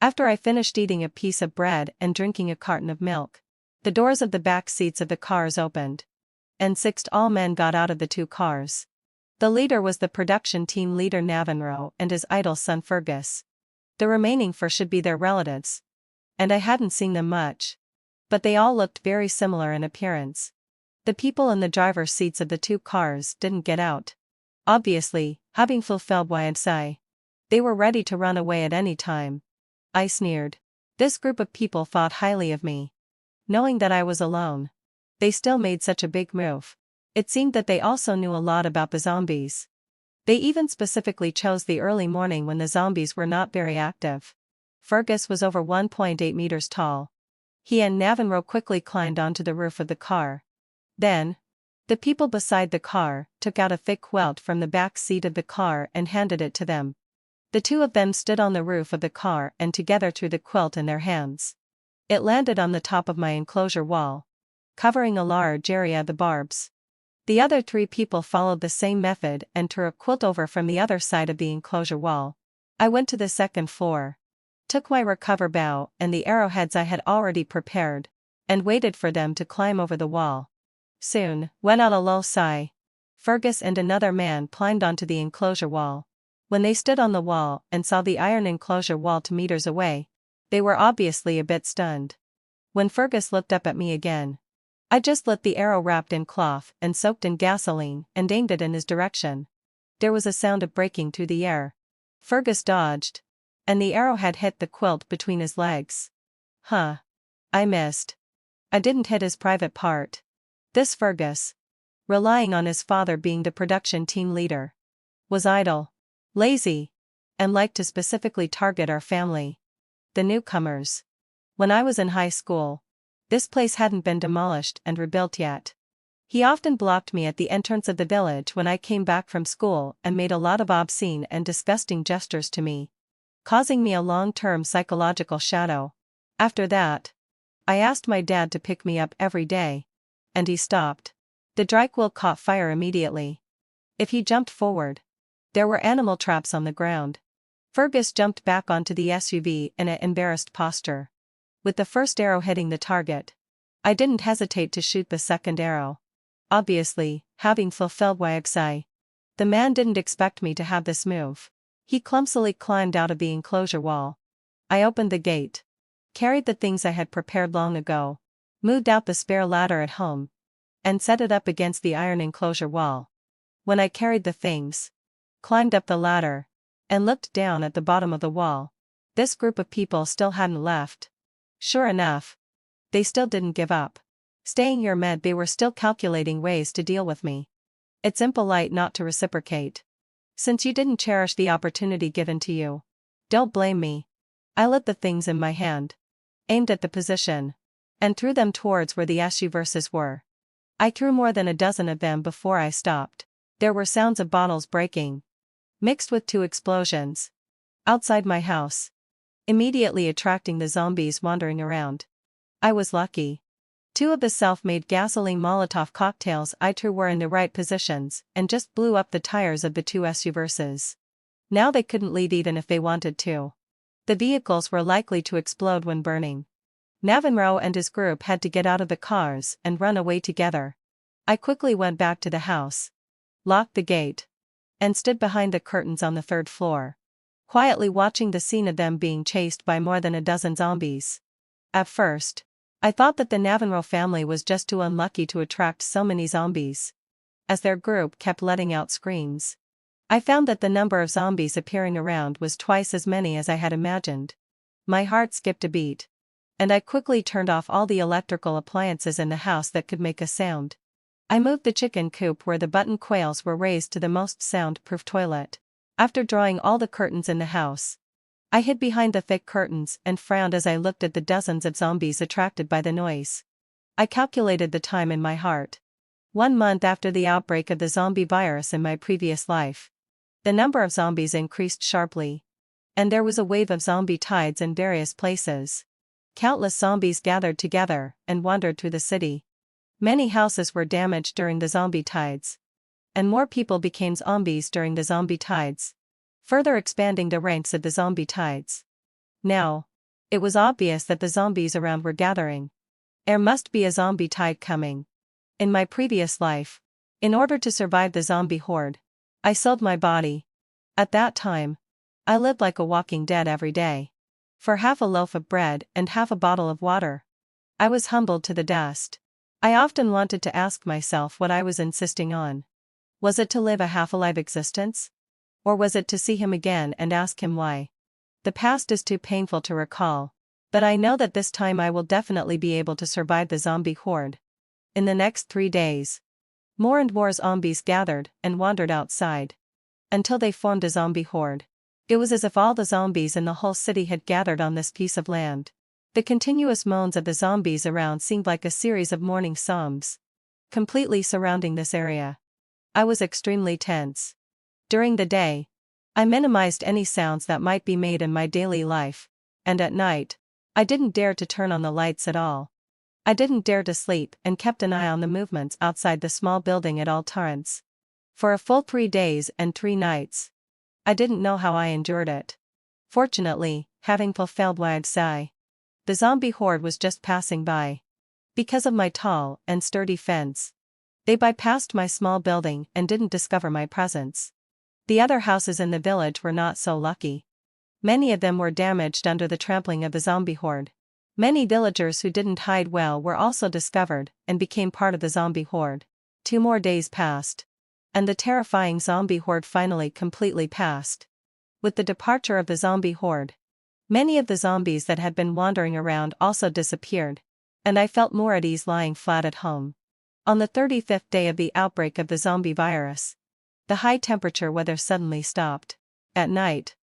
After I finished eating a piece of bread and drinking a carton of milk, the doors of the back seats of the cars opened, and 6 tall men got out of the 2 cars. The leader was the production team leader Navanro and his idle son Fergus. The remaining 4 should be their relatives, and I hadn't seen them much, but they all looked very similar in appearance. The people in the driver's seats of the 2 cars didn't get out. Obviously, having fulfilled YNSI, they were ready to run away at any time. I sneered. This group of people thought highly of me. Knowing that I was alone, they still made such a big move. It seemed that they also knew a lot about the zombies. They even specifically chose the early morning when the zombies were not very active. Fergus was over 1.8 meters tall. He and Navanro quickly climbed onto the roof of the car. Then, the people beside the car took out a thick quilt from the back seat of the car and handed it to them. The 2 of them stood on the roof of the car and together threw the quilt in their hands. It landed on the top of my enclosure wall, covering a large area of the barbs. The other 3 people followed the same method and threw a quilt over from the other side of the enclosure wall. I went to the 2nd floor, took my recover bow and the arrowheads I had already prepared, and waited for them to climb over the wall. Soon, when at a low sigh, Fergus and another man climbed onto the enclosure wall. When they stood on the wall and saw the iron enclosure wall 2 meters away, they were obviously a bit stunned. When Fergus looked up at me again, I just lit the arrow wrapped in cloth and soaked in gasoline and aimed it in his direction. There was a sound of breaking through the air. Fergus dodged, and the arrowhead hit the quilt between his legs. I missed. I didn't hit his private part. This Fergus, relying on his father being the production team leader, was idle, lazy, and liked to specifically target our family, the newcomers. When I was in high school, this place hadn't been demolished and rebuilt yet. He often blocked me at the entrance of the village when I came back from school and made a lot of obscene and disgusting gestures to me, causing me a long-term psychological shadow. After that, I asked my dad to pick me up every day, and he stopped. The dry quilt caught fire immediately. If he jumped forward, there were animal traps on the ground. Fergus jumped back onto the SUV in an embarrassed posture. With the first arrow hitting the target, I didn't hesitate to shoot the second arrow. Obviously, having fulfilled YXI, the man didn't expect me to have this move. He clumsily climbed out of the enclosure wall. I opened the gate, carried the things I had prepared long ago, moved out the spare ladder at home, and set it up against the iron enclosure wall. When I carried the things, climbed up the ladder, and looked down at the bottom of the wall, this group of people still hadn't left. Sure enough, they still didn't give up. Staying here meant they were still calculating ways to deal with me. It's impolite not to reciprocate. Since you didn't cherish the opportunity given to you, don't blame me. I lit the things in my hand, aimed at the position, and threw them towards where the SUVs were. I threw more than a dozen of them before I stopped. There were sounds of bottles breaking, mixed with two explosions outside my house, immediately attracting the zombies wandering around. I was lucky. Two of the self-made gasoline Molotov cocktails I threw were in the right positions and just blew up the tires of the two SUVs. Now they couldn't leave even if they wanted to. The vehicles were likely to explode when burning. Navanro and his group had to get out of the cars and run away together. I quickly went back to the house, locked the gate, and stood behind the curtains on the third floor, quietly watching the scene of them being chased by more than a dozen zombies. At first, I thought that the Navanro family was just too unlucky to attract so many zombies. As their group kept letting out screams, I found that the number of zombies appearing around was twice as many as I had imagined. My heart skipped a beat, and I quickly turned off all the electrical appliances in the house that could make a sound. I moved the chicken coop where the button quails were raised to the most sound-proof toilet. After drawing all the curtains in the house, I hid behind the thick curtains and frowned as I looked at the dozens of zombies attracted by the noise. I calculated the time in my heart. 1 month after the outbreak of the zombie virus in my previous life, the number of zombies increased sharply, and there was a wave of zombie tides in various places. Countless zombies gathered together and wandered through the city. Many houses were damaged during the zombie tides, and more people became zombies during the zombie tides, further expanding the ranks of the zombie tides. Now, it was obvious that the zombies around were gathering. There must be a zombie tide coming. In my previous life, in order to survive the zombie horde, I sold my body. At that time, I lived like a walking dead every day. For half a loaf of bread and half a bottle of water, I was humbled to the dust. I often wanted to ask myself what I was insisting on. Was it to live a half-alive existence? Or was it to see him again and ask him why? The past is too painful to recall, but I know that this time I will definitely be able to survive the zombie horde. In the next 3 days, more and more zombies gathered and wandered outside, until they formed a zombie horde. It was as if all the zombies in the whole city had gathered on this piece of land. The continuous moans of the zombies around seemed like a series of mourning psalms, completely surrounding this area. I was extremely tense. During the day, I minimized any sounds that might be made in my daily life, and at night, I didn't dare to turn on the lights at all. I didn't dare to sleep and kept an eye on the movements outside the small building at all times. For a full 3 days and 3 nights, I didn't know how I endured it. Fortunately, having fulfilled YXI, the zombie horde was just passing by. Because of my tall and sturdy fence, they bypassed my small building and didn't discover my presence. The other houses in the village were not so lucky. Many of them were damaged under the trampling of the zombie horde. Many villagers who didn't hide well were also discovered and became part of the zombie horde. 2 more days passed, and the terrifying zombie horde finally completely passed. With the departure of the zombie horde, many of the zombies that had been wandering around also disappeared, and I felt more at ease lying flat at home. On the 35th day of the outbreak of the zombie virus, the high-temperature weather suddenly stopped. At night,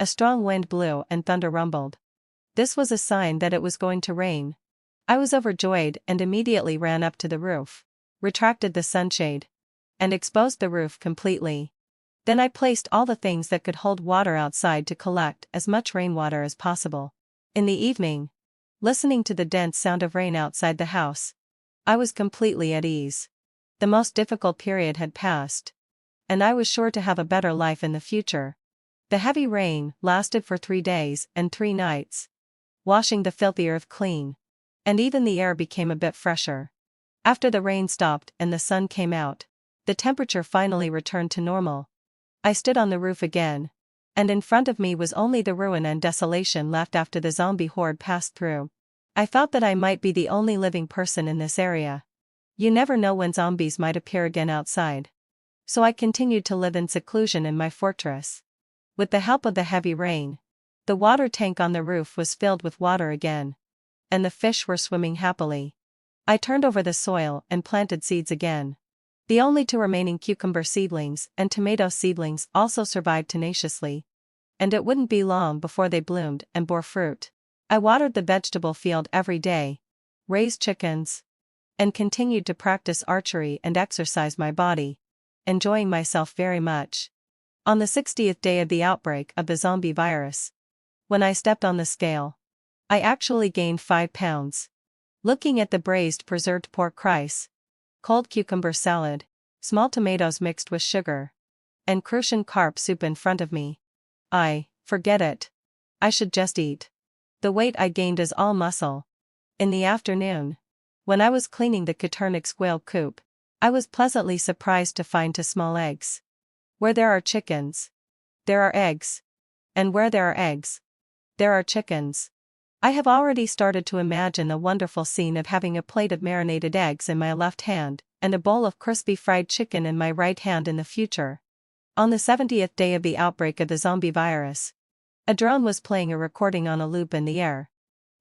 a strong wind blew and thunder rumbled. This was a sign that it was going to rain. I was overjoyed and immediately ran up to the roof, retracted the sunshade, and exposed the roof completely. Then I placed all the things that could hold water outside to collect as much rainwater as possible. In the evening, listening to the dense sound of rain outside the house, I was completely at ease. The most difficult period had passed, and I was sure to have a better life in the future. The heavy rain lasted for 3 days and 3 nights, washing the filthy earth clean. And even the air became a bit fresher. After the rain stopped and the sun came out, the temperature finally returned to normal. I stood on the roof again, and in front of me was only the ruin and desolation left after the zombie horde passed through. I thought that I might be the only living person in this area. You never know when zombies might appear again outside. So I continued to live in seclusion in my fortress. With the help of the heavy rain, the water tank on the roof was filled with water again, and the fish were swimming happily. I turned over the soil and planted seeds again. The only 2 remaining cucumber seedlings and tomato seedlings also survived tenaciously, and it wouldn't be long before they bloomed and bore fruit. I watered the vegetable field every day, raised chickens, and continued to practice archery and exercise my body, enjoying myself very much. On the 60th day of the outbreak of the zombie virus, when I stepped on the scale, I actually gained 5 pounds. Looking at the braised preserved pork rice, cold cucumber salad, small tomatoes mixed with sugar, and crucian carp soup in front of me, forget it. I should just eat. The weight I gained is all muscle. In the afternoon, when I was cleaning the Koternik quail coop, I was pleasantly surprised to find 2 small eggs. Where there are chickens, there are eggs. And where there are eggs, there are chickens. I have already started to imagine the wonderful scene of having a plate of marinated eggs in my left hand, and a bowl of crispy fried chicken in my right hand in the future. On the 70th day of the outbreak of the zombie virus, a drone was playing a recording on a loop in the air.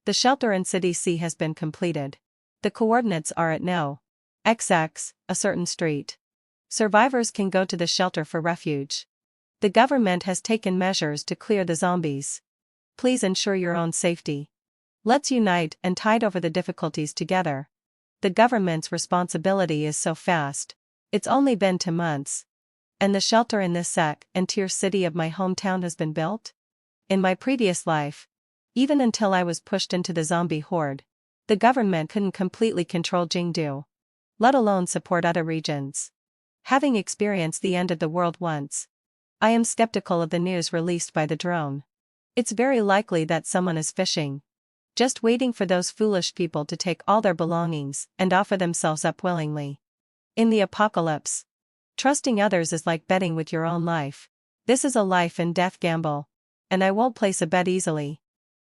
The shelter in City C has been completed. The coordinates are at no. XX, a certain street. Survivors can go to the shelter for refuge. The government has taken measures to clear the zombies. Please ensure your own safety. Let's unite and tide over the difficulties together. The government's responsibility is so fast. It's only been 2 months. And the shelter in this sec and tier city of my hometown has been built? In my previous life, even until I was pushed into the zombie horde, the government couldn't completely control Jingdu, let alone support other regions. Having experienced the end of the world once, I am skeptical of the news released by the drone. It's very likely that someone is fishing, just waiting for those foolish people to take all their belongings and offer themselves up willingly. In the apocalypse, trusting others is like betting with your own life. This is a life and death gamble, and I won't place a bet easily.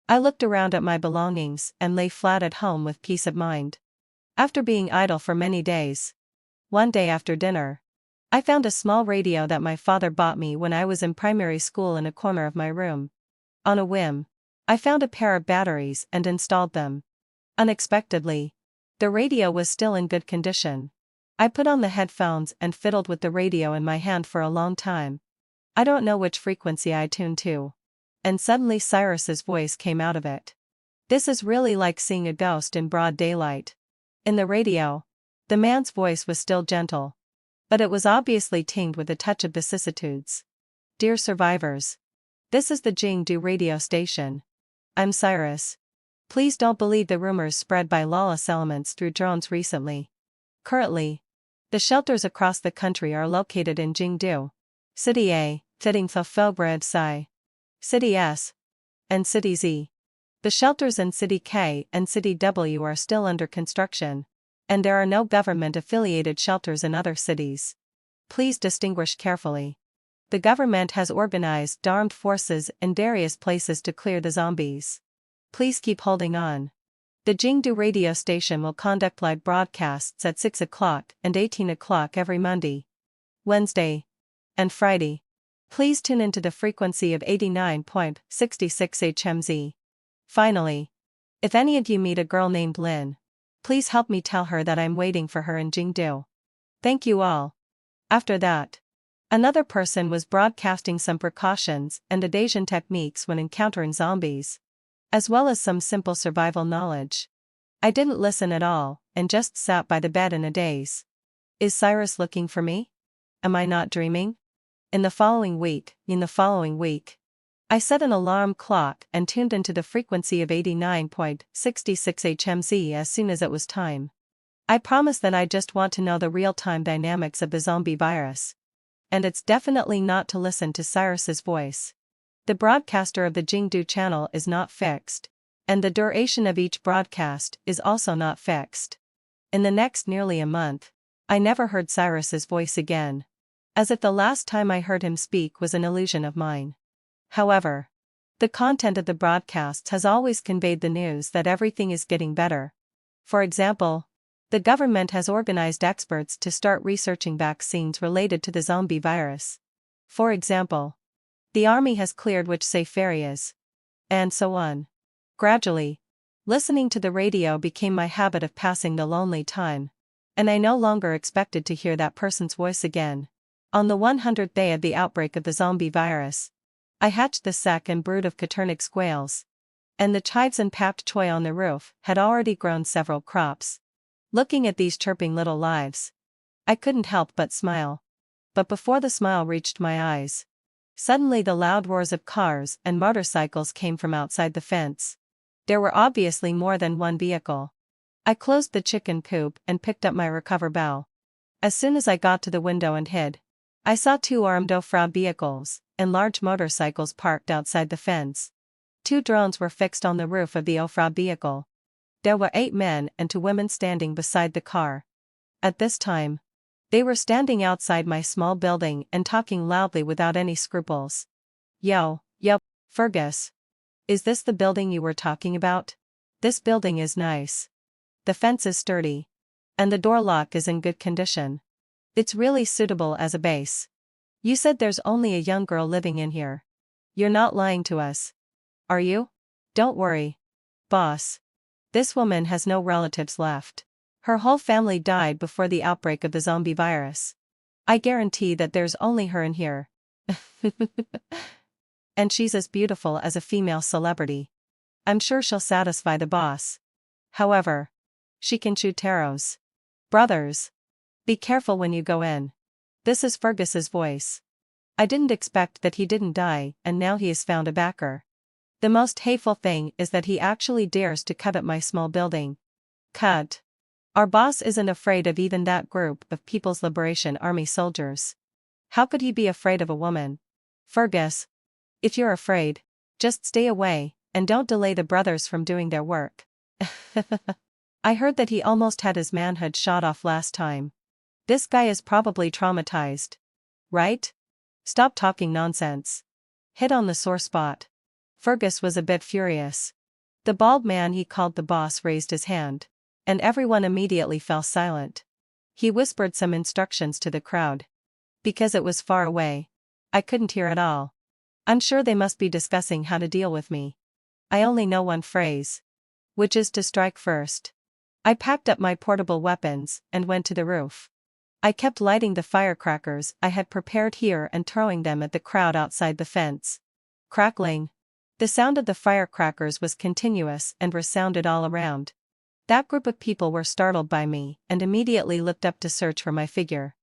I looked around at my belongings and lay flat at home with peace of mind. After being idle for many days, one day after dinner, I found a small radio that my father bought me when I was in primary school in a corner of my room. On a whim, I found a pair of batteries and installed them. Unexpectedly, the radio was still in good condition. I put on the headphones and fiddled with the radio in my hand for a long time. I don't know which frequency I tuned to. And suddenly Cyrus's voice came out of it. This is really like seeing a ghost in broad daylight. In the radio, the man's voice was still gentle, but it was obviously tinged with a touch of vicissitudes. Dear survivors, this is the Jingdu radio station. I'm Cyrus. Please don't believe the rumors spread by lawless elements through drones recently. Currently, the shelters across the country are located in Jingdu, City A, Fitting Fofogred Sai, City S, and City Z. The shelters in City K and City W are still under construction, and there are no government-affiliated shelters in other cities. Please distinguish carefully. The government has organized armed forces in various places to clear the zombies. Please keep holding on. The Jingdu radio station will conduct live broadcasts at 6 o'clock and 18 o'clock every Monday, Wednesday, and Friday. Please tune into the frequency of 89.66 HMZ. Finally, if any of you meet a girl named Lynn, please help me tell her that I'm waiting for her in Jingdu. Thank you all. After that, another person was broadcasting some precautions and evasion techniques when encountering zombies, as well as some simple survival knowledge. I didn't listen at all, and just sat by the bed in a daze. Is Cyrus looking for me? Am I not dreaming? In the following week, I set an alarm clock and tuned into the frequency of 89.66 HMZ as soon as it was time. I promise that I just want to know the real-time dynamics of the zombie virus. And it's definitely not to listen to Cyrus's voice. The broadcaster of the Jingdu channel is not fixed, and the duration of each broadcast is also not fixed. In the next nearly a month, I never heard Cyrus's voice again, as if the last time I heard him speak was an illusion of mine. However, the content of the broadcasts has always conveyed the news that everything is getting better. For example, the government has organized experts to start researching vaccines related to the zombie virus. For example, the army has cleared which safe areas, and so on. Gradually, listening to the radio became my habit of passing the lonely time, and I no longer expected to hear that person's voice again. On the 100th day of the outbreak of the zombie virus, I hatched the second brood of Quaternic squales, and the chives and papped choy on the roof had already grown several crops. Looking at these chirping little lives, I couldn't help but smile. But before the smile reached my eyes, suddenly the loud roars of cars and motorcycles came from outside the fence. There were obviously more than one vehicle. I closed the chicken coop and picked up my recover bow. As soon as I got to the window and hid, I saw 2 armed off-road vehicles and large motorcycles parked outside the fence. 2 drones were fixed on the roof of the off-road vehicle. There were 8 men and 2 women standing beside the car. At this time, they were standing outside my small building and talking loudly without any scruples. Yo, Fergus. Is this the building you were talking about? This building is nice. The fence is sturdy, and the door lock is in good condition. It's really suitable as a base. You said there's only a young girl living in here. You're not lying to us, are you? Don't worry, boss. This woman has no relatives left. Her whole family died before the outbreak of the zombie virus. I guarantee that there's only her in here. And she's as beautiful as a female celebrity. I'm sure she'll satisfy the boss. However, she can shoot arrows. Brothers, be careful when you go in. This is Fergus's voice. I didn't expect that he didn't die, and now he has found a backer. The most hateful thing is that he actually dares to covet my small building. Cut. Our boss isn't afraid of even that group of People's Liberation Army soldiers. How could he be afraid of a woman? Fergus, if you're afraid, just stay away, and don't delay the brothers from doing their work. I heard that he almost had his manhood shot off last time. This guy is probably traumatized. Right? Stop talking nonsense. Hit on the sore spot. Fergus was a bit furious. The bald man he called the boss raised his hand, and everyone immediately fell silent. He whispered some instructions to the crowd. Because it was far away, I couldn't hear at all. I'm sure they must be discussing how to deal with me. I only know one phrase, which is to strike first. I packed up my portable weapons and went to the roof. I kept lighting the firecrackers I had prepared here and throwing them at the crowd outside the fence. Crackling. The sound of the firecrackers was continuous and resounded all around. That group of people were startled by me and immediately looked up to search for my figure.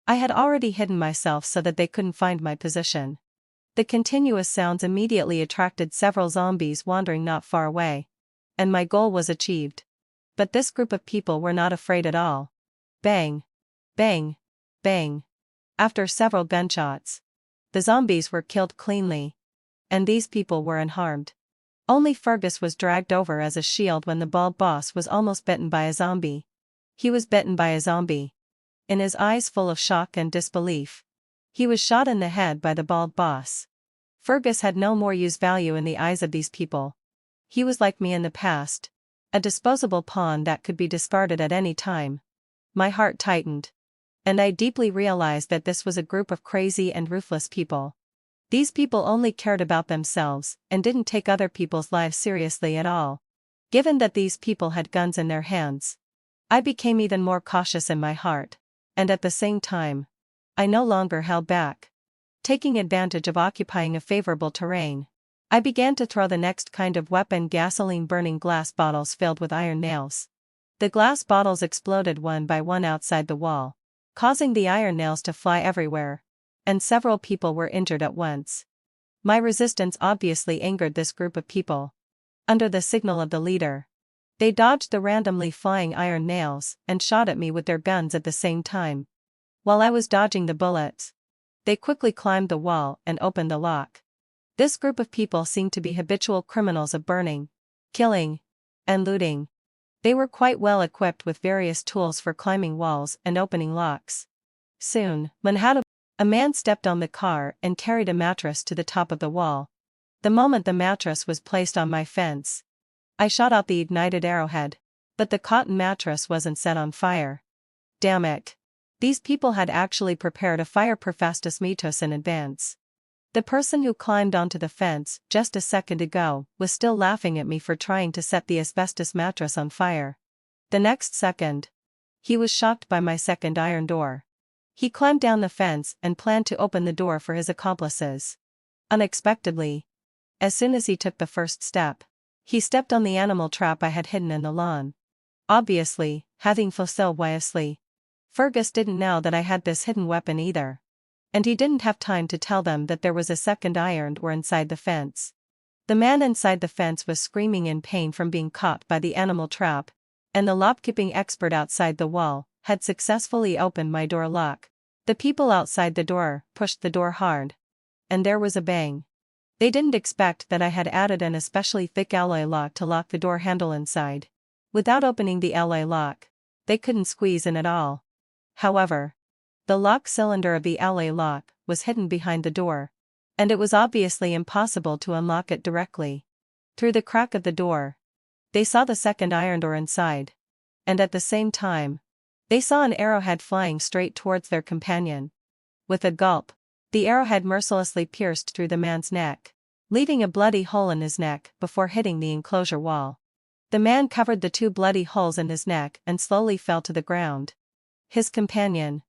I had already hidden myself so that they couldn't find my position. The continuous sounds immediately attracted several zombies wandering not far away, and my goal was achieved. But this group of people were not afraid at all. Bang! Bang! Bang! After several gunshots, the zombies were killed cleanly, and these people were unharmed. Only Fergus was dragged over as a shield when the bald boss was almost bitten by a zombie. He was bitten by a zombie. In his eyes full of shock and disbelief, he was shot in the head by the bald boss. Fergus had no more use value in the eyes of these people. He was like me in the past, a disposable pawn that could be discarded at any time. My heart tightened, and I deeply realized that this was a group of crazy and ruthless people. These people only cared about themselves and didn't take other people's lives seriously at all. Given that these people had guns in their hands, I became even more cautious in my heart, and at the same time, I no longer held back. Taking advantage of occupying a favorable terrain, I began to throw the next kind of weapon: gasoline-burning glass bottles filled with iron nails. The glass bottles exploded one by one outside the wall, causing the iron nails to fly everywhere, and several people were injured at once. My resistance obviously angered this group of people. Under the signal of the leader, they dodged the randomly flying iron nails and shot at me with their guns at the same time. While I was dodging the bullets, they quickly climbed the wall and opened the lock. This group of people seemed to be habitual criminals of burning, killing, and looting. They were quite well equipped with various tools for climbing walls and opening locks. Soon, a man stepped on the car and carried a mattress to the top of the wall. The moment the mattress was placed on my fence, I shot out the ignited arrowhead. But the cotton mattress wasn't set on fire. Damn it. These people had actually prepared a fire perfastus mitos in advance. The person who climbed onto the fence just a second ago was still laughing at me for trying to set the asbestos mattress on fire. The next second, he was shocked by my second iron door. He climbed down the fence and planned to open the door for his accomplices. Unexpectedly, as soon as he took the first step, he stepped on the animal trap I had hidden in the lawn. Obviously, having fossil wisely, Fergus didn't know that I had this hidden weapon either. And he didn't have time to tell them that there was a second iron door inside the fence. The man inside the fence was screaming in pain from being caught by the animal trap, and the lock-keeping expert outside the wall had successfully opened my door lock. The people outside the door pushed the door hard, and there was a bang. They didn't expect that I had added an especially thick alloy lock to lock the door handle inside. Without opening the alloy lock, they couldn't squeeze in at all. However, the lock cylinder of the alloy lock was hidden behind the door, and it was obviously impossible to unlock it directly. Through the crack of the door, they saw the second iron door inside, and at the same time, they saw an arrowhead flying straight towards their companion. With a gulp, the arrowhead mercilessly pierced through the man's neck, leaving a bloody hole in his neck before hitting the enclosure wall. The man covered the 2 bloody holes in his neck and slowly fell to the ground. His companion,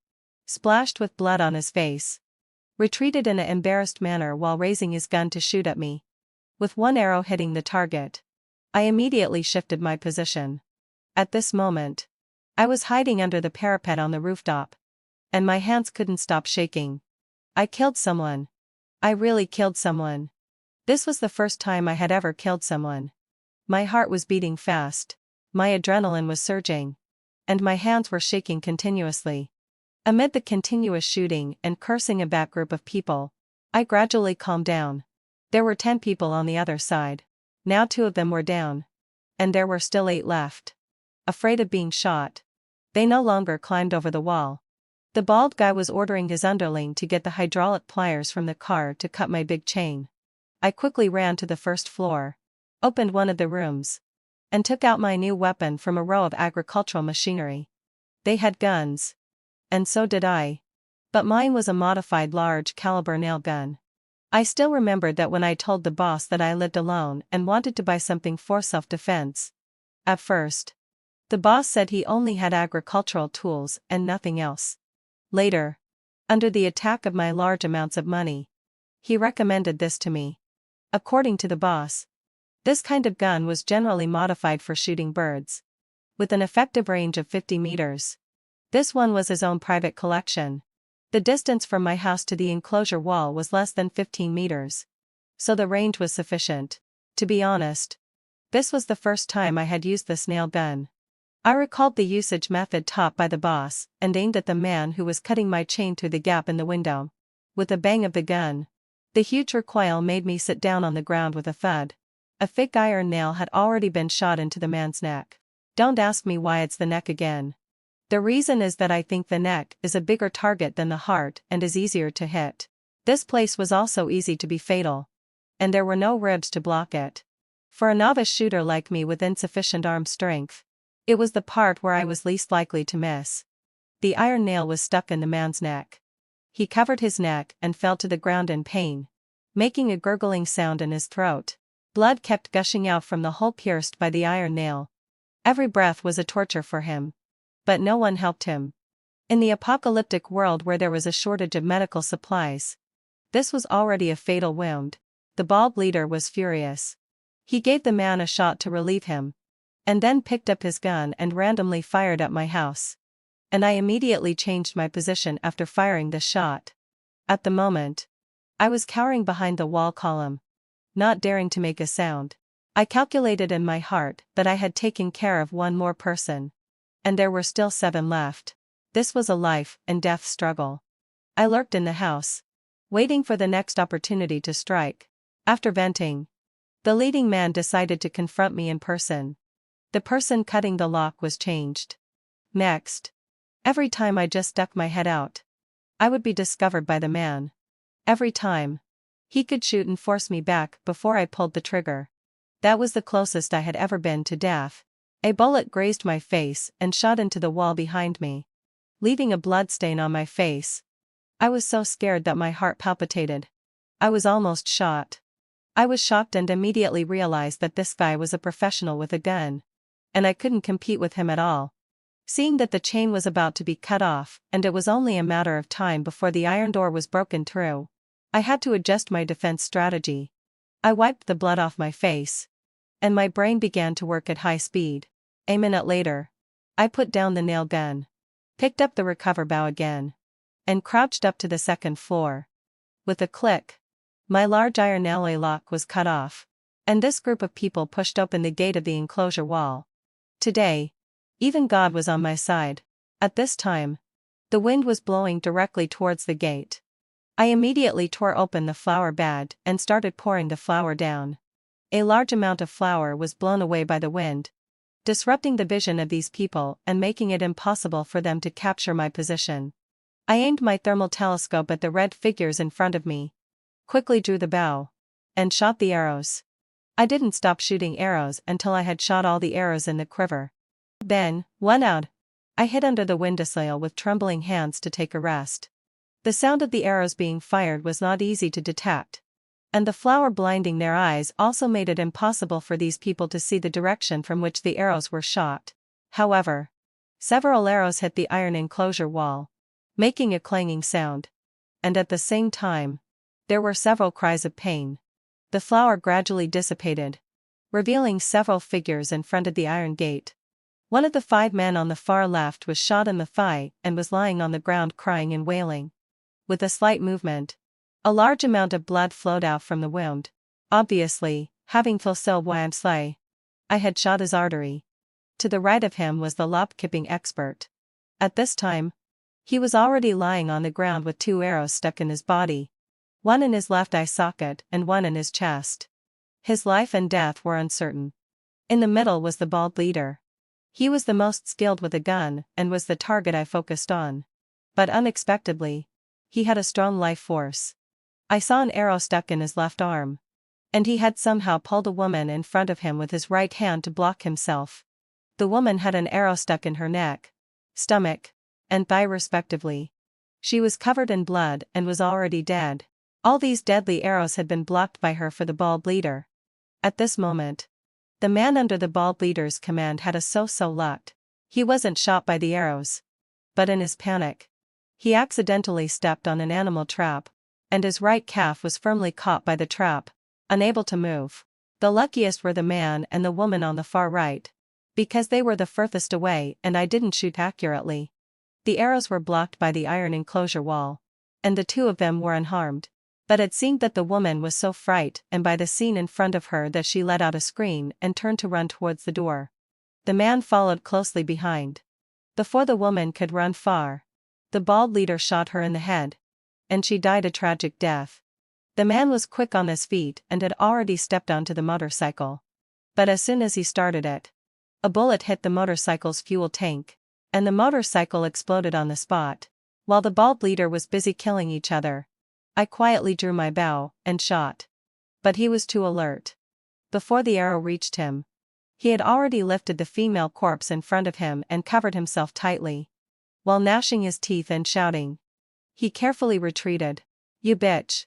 splashed with blood on his face, retreated in an embarrassed manner while raising his gun to shoot at me. With one arrow hitting the target, I immediately shifted my position. At this moment, I was hiding under the parapet on the rooftop, and my hands couldn't stop shaking. I killed someone. I really killed someone. This was the first time I had ever killed someone. My heart was beating fast, my adrenaline was surging, and my hands were shaking continuously. Amid the continuous shooting and cursing of that group of people, I gradually calmed down. There were 10 people on the other side. Now 2 of them were down, and there were still 8 left. Afraid of being shot, they no longer climbed over the wall. The bald guy was ordering his underling to get the hydraulic pliers from the car to cut my big chain. I quickly ran to the first floor, opened one of the rooms, and took out my new weapon from a row of agricultural machinery. They had guns, and so did I. But mine was a modified large-caliber nail gun. I still remembered that when I told the boss that I lived alone and wanted to buy something for self-defense. At first, the boss said he only had agricultural tools and nothing else. Later, under the attack of my large amounts of money, he recommended this to me. According to the boss, this kind of gun was generally modified for shooting birds, with an effective range of 50 meters. This one was his own private collection. The distance from my house to the enclosure wall was less than 15 meters. So the range was sufficient. To be honest, this was the first time I had used this nail gun. I recalled the usage method taught by the boss and aimed at the man who was cutting my chain through the gap in the window. With a bang of the gun, the huge recoil made me sit down on the ground with a thud. A thick iron nail had already been shot into the man's neck. Don't ask me why it's the neck again. The reason is that I think the neck is a bigger target than the heart and is easier to hit. This place was also easy to be fatal, and there were no ribs to block it. For a novice shooter like me with insufficient arm strength, it was the part where I was least likely to miss. The iron nail was stuck in the man's neck. He covered his neck and fell to the ground in pain, making a gurgling sound in his throat. Blood kept gushing out from the hole pierced by the iron nail. Every breath was a torture for him. But no one helped him. In the apocalyptic world where there was a shortage of medical supplies, this was already a fatal wound. The bald leader was furious. He gave the man a shot to relieve him, and then picked up his gun and randomly fired at my house. And I immediately changed my position after firing the shot. At the moment, I was cowering behind the wall column, not daring to make a sound. I calculated in my heart that I had taken care of 1 more person, and there were still 7 left. This was a life and death struggle. I lurked in the house, waiting for the next opportunity to strike. After venting, the leading man decided to confront me in person. The person cutting the lock was changed. Next, every time I just stuck my head out, I would be discovered by the man. Every time, he could shoot and force me back before I pulled the trigger. That was the closest I had ever been to death. A bullet grazed my face and shot into the wall behind me, leaving a bloodstain on my face. I was so scared that my heart palpitated. I was almost shot. I was shocked and immediately realized that this guy was a professional with a gun, and I couldn't compete with him at all. Seeing that the chain was about to be cut off and it was only a matter of time before the iron door was broken through, I had to adjust my defense strategy. I wiped the blood off my face, and my brain began to work at high speed. A minute later, I put down the nail gun, picked up the recover bow again, and crouched up to the second floor. With a click, my large iron alloy lock was cut off, and this group of people pushed open the gate of the enclosure wall. Today, even God was on my side. At this time, the wind was blowing directly towards the gate. I immediately tore open the flour bag and started pouring the flour down. A large amount of flour was blown away by the wind, disrupting the vision of these people and making it impossible for them to capture my position. I aimed my thermal telescope at the red figures in front of me, quickly drew the bow, and shot the arrows. I didn't stop shooting arrows until I had shot all the arrows in the quiver. Then, one out, I hid under the windowsill with trembling hands to take a rest. The sound of the arrows being fired was not easy to detect, and the flour blinding their eyes also made it impossible for these people to see the direction from which the arrows were shot. However, several arrows hit the iron enclosure wall, making a clanging sound, and at the same time, there were several cries of pain. The flour gradually dissipated, revealing several figures in front of the iron gate. One of the 5 men on the far left was shot in the thigh and was lying on the ground crying and wailing. With a slight movement, a large amount of blood flowed out from the wound. Obviously, having fulfilled I had shot his artery. To the right of him was the lock-picking expert. At this time, he was already lying on the ground with 2 arrows stuck in his body, one in his left eye socket and one in his chest. His life and death were uncertain. In the middle was the bald leader. He was the most skilled with a gun and was the target I focused on. But unexpectedly, he had a strong life force. I saw an arrow stuck in his left arm, and he had somehow pulled a woman in front of him with his right hand to block himself. The woman had an arrow stuck in her neck, stomach, and thigh respectively. She was covered in blood and was already dead. All these deadly arrows had been blocked by her for the bald leader. At this moment, the man under the bald leader's command had a so-so luck. He wasn't shot by the arrows, but in his panic, he accidentally stepped on an animal trap, and his right calf was firmly caught by the trap, unable to move. The luckiest were the man and the woman on the far right, because they were the furthest away and I didn't shoot accurately. The arrows were blocked by the iron enclosure wall, and the 2 of them were unharmed. But it seemed that the woman was so frightened and by the scene in front of her that she let out a scream and turned to run towards the door. The man followed closely behind. Before the woman could run far, the bald leader shot her in the head, and she died a tragic death. The man was quick on his feet and had already stepped onto the motorcycle. But as soon as he started it, a bullet hit the motorcycle's fuel tank, and the motorcycle exploded on the spot. While the bald leader was busy killing each other, I quietly drew my bow and shot. But he was too alert. Before the arrow reached him, he had already lifted the female corpse in front of him and covered himself tightly. While gnashing his teeth and shouting, he carefully retreated. "You bitch.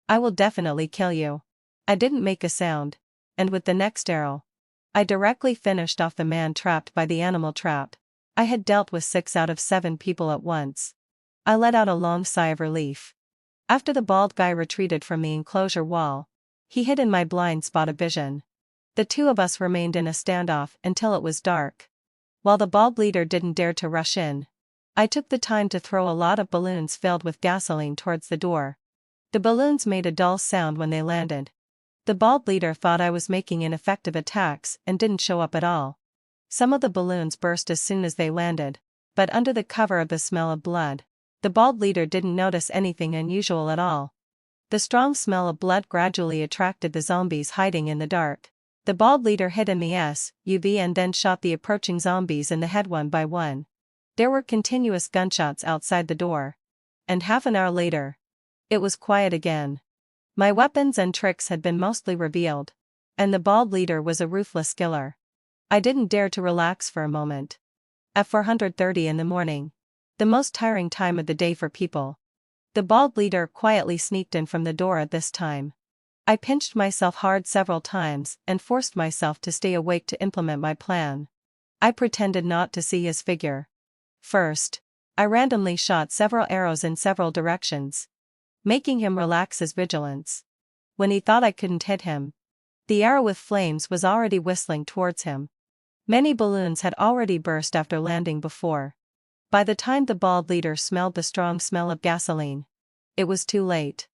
I will definitely kill you." I didn't make a sound, and with the next arrow, I directly finished off the man trapped by the animal trap. I had dealt with 6 out of 7 people at once. I let out a long sigh of relief. After the bald guy retreated from the enclosure wall, he hid in my blind spot of vision. The 2 of us remained in a standoff until it was dark. While the bald leader didn't dare to rush in, I took the time to throw a lot of balloons filled with gasoline towards the door. The balloons made a dull sound when they landed. The bald leader thought I was making ineffective attacks and didn't show up at all. Some of the balloons burst as soon as they landed, but under the cover of the smell of blood, the bald leader didn't notice anything unusual at all. The strong smell of blood gradually attracted the zombies hiding in the dark. The bald leader hid in the SUV and then shot the approaching zombies in the head one by one. There were continuous gunshots outside the door. And half an hour later, it was quiet again. My weapons and tricks had been mostly revealed. And the bald leader was a ruthless killer. I didn't dare to relax for a moment. At 4:30 in the morning, the most tiring time of the day for people, the bald leader quietly sneaked in from the door at this time. I pinched myself hard several times and forced myself to stay awake to implement my plan. I pretended not to see his figure. First, I randomly shot several arrows in several directions, making him relax his vigilance. When he thought I couldn't hit him, the arrow with flames was already whistling towards him. Many balloons had already burst after landing before. By the time the bald leader smelled the strong smell of gasoline, it was too late.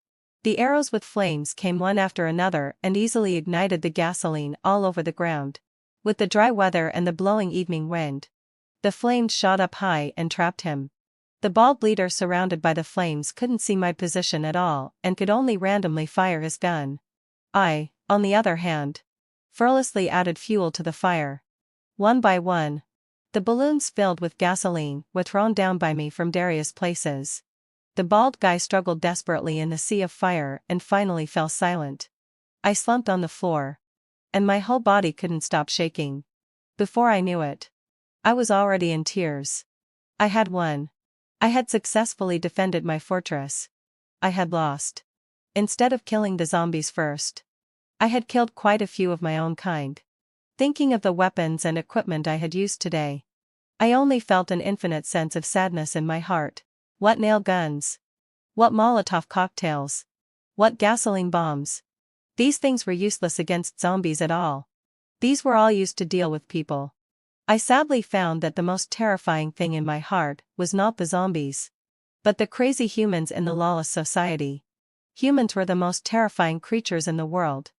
The arrows with flames came one after another and easily ignited the gasoline all over the ground. With the dry weather and the blowing evening wind, the flames shot up high and trapped him. The bald leader, surrounded by the flames, couldn't see my position at all and could only randomly fire his gun. I, on the other hand, fearlessly added fuel to the fire. One by one, the balloons filled with gasoline were thrown down by me from various places. The bald guy struggled desperately in the sea of fire and finally fell silent. I slumped on the floor, and my whole body couldn't stop shaking. Before I knew it, I was already in tears. I had won. I had successfully defended my fortress. I had lost. Instead of killing the zombies first, I had killed quite a few of my own kind. Thinking of the weapons and equipment I had used today, I only felt an infinite sense of sadness in my heart. What nail guns? What Molotov cocktails? What gasoline bombs? These things were useless against zombies at all. These were all used to deal with people. I sadly found that the most terrifying thing in my heart was not the zombies, but the crazy humans in the lawless society. Humans were the most terrifying creatures in the world.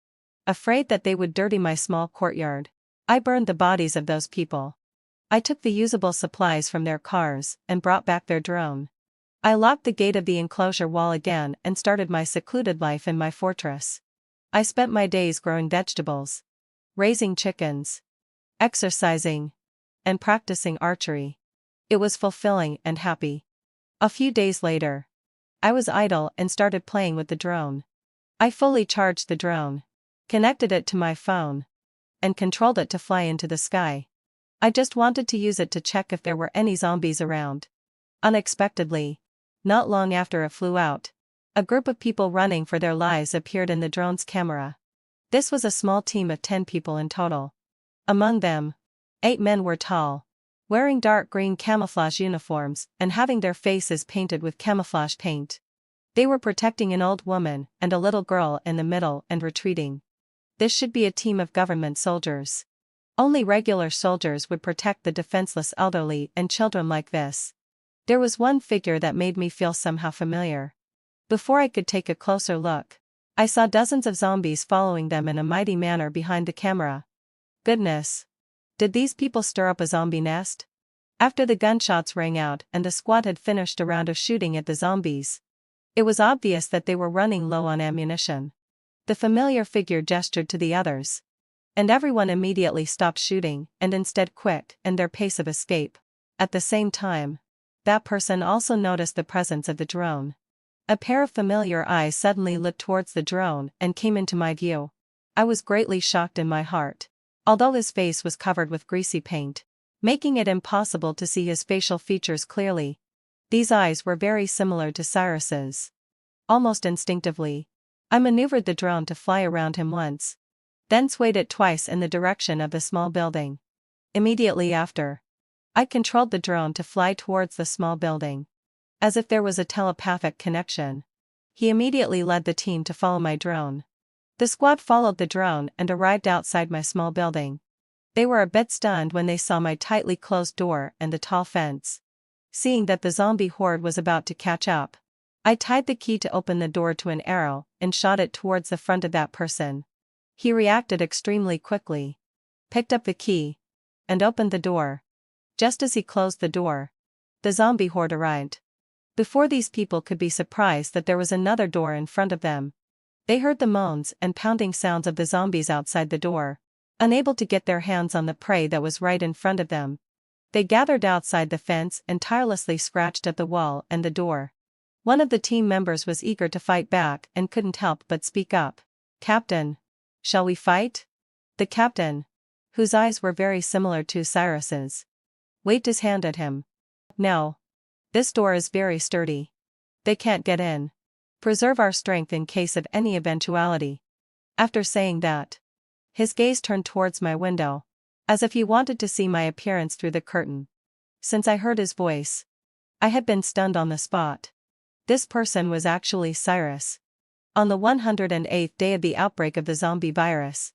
Afraid that they would dirty my small courtyard, I burned the bodies of those people. I took the usable supplies from their cars and brought back their drone. I locked the gate of the enclosure wall again and started my secluded life in my fortress. I spent my days growing vegetables, raising chickens, exercising, and practicing archery. It was fulfilling and happy. A few days later, I was idle and started playing with the drone. I fully charged the drone, connected it to my phone, and controlled it to fly into the sky. I just wanted to use it to check if there were any zombies around. Unexpectedly, not long after it flew out, a group of people running for their lives appeared in the drone's camera. This was a small team of 10 people in total. Among them, 8 men were tall, wearing dark green camouflage uniforms and having their faces painted with camouflage paint. They were protecting an old woman and a little girl in the middle and retreating. This should be a team of government soldiers. Only regular soldiers would protect the defenseless elderly and children like this. There was one figure that made me feel somehow familiar. Before I could take a closer look, I saw dozens of zombies following them in a mighty manner behind the camera. Goodness! Did these people stir up a zombie nest? After the gunshots rang out and the squad had finished a round of shooting at the zombies, it was obvious that they were running low on ammunition. The familiar figure gestured to the others, and everyone immediately stopped shooting and instead quickened their pace of escape. At the same time, that person also noticed the presence of the drone. A pair of familiar eyes suddenly looked towards the drone and came into my view. I was greatly shocked in my heart. Although his face was covered with greasy paint, making it impossible to see his facial features clearly, these eyes were very similar to Cyrus's. Almost instinctively, I maneuvered the drone to fly around him once, then swayed it twice in the direction of the small building. Immediately after, I controlled the drone to fly towards the small building. As if there was a telepathic connection, he immediately led the team to follow my drone. The squad followed the drone and arrived outside my small building. They were a bit stunned when they saw my tightly closed door and the tall fence. Seeing that the zombie horde was about to catch up, I tied the key to open the door to an arrow and shot it towards the front of that person. He reacted extremely quickly, picked up the key, and opened the door. Just as he closed the door, the zombie horde arrived. Before these people could be surprised that there was another door in front of them, they heard the moans and pounding sounds of the zombies outside the door. Unable to get their hands on the prey that was right in front of them, they gathered outside the fence and tirelessly scratched at the wall and the door. One of the team members was eager to fight back and couldn't help but speak up. "Captain, shall we fight?" The captain, whose eyes were very similar to Cyrus's, waved his hand at him. "No. This door is very sturdy. They can't get in. Preserve our strength in case of any eventuality." After saying that, his gaze turned towards my window, as if he wanted to see my appearance through the curtain. Since I heard his voice, I had been stunned on the spot. This person was actually Cyrus. On the 108th day of the outbreak of the zombie virus,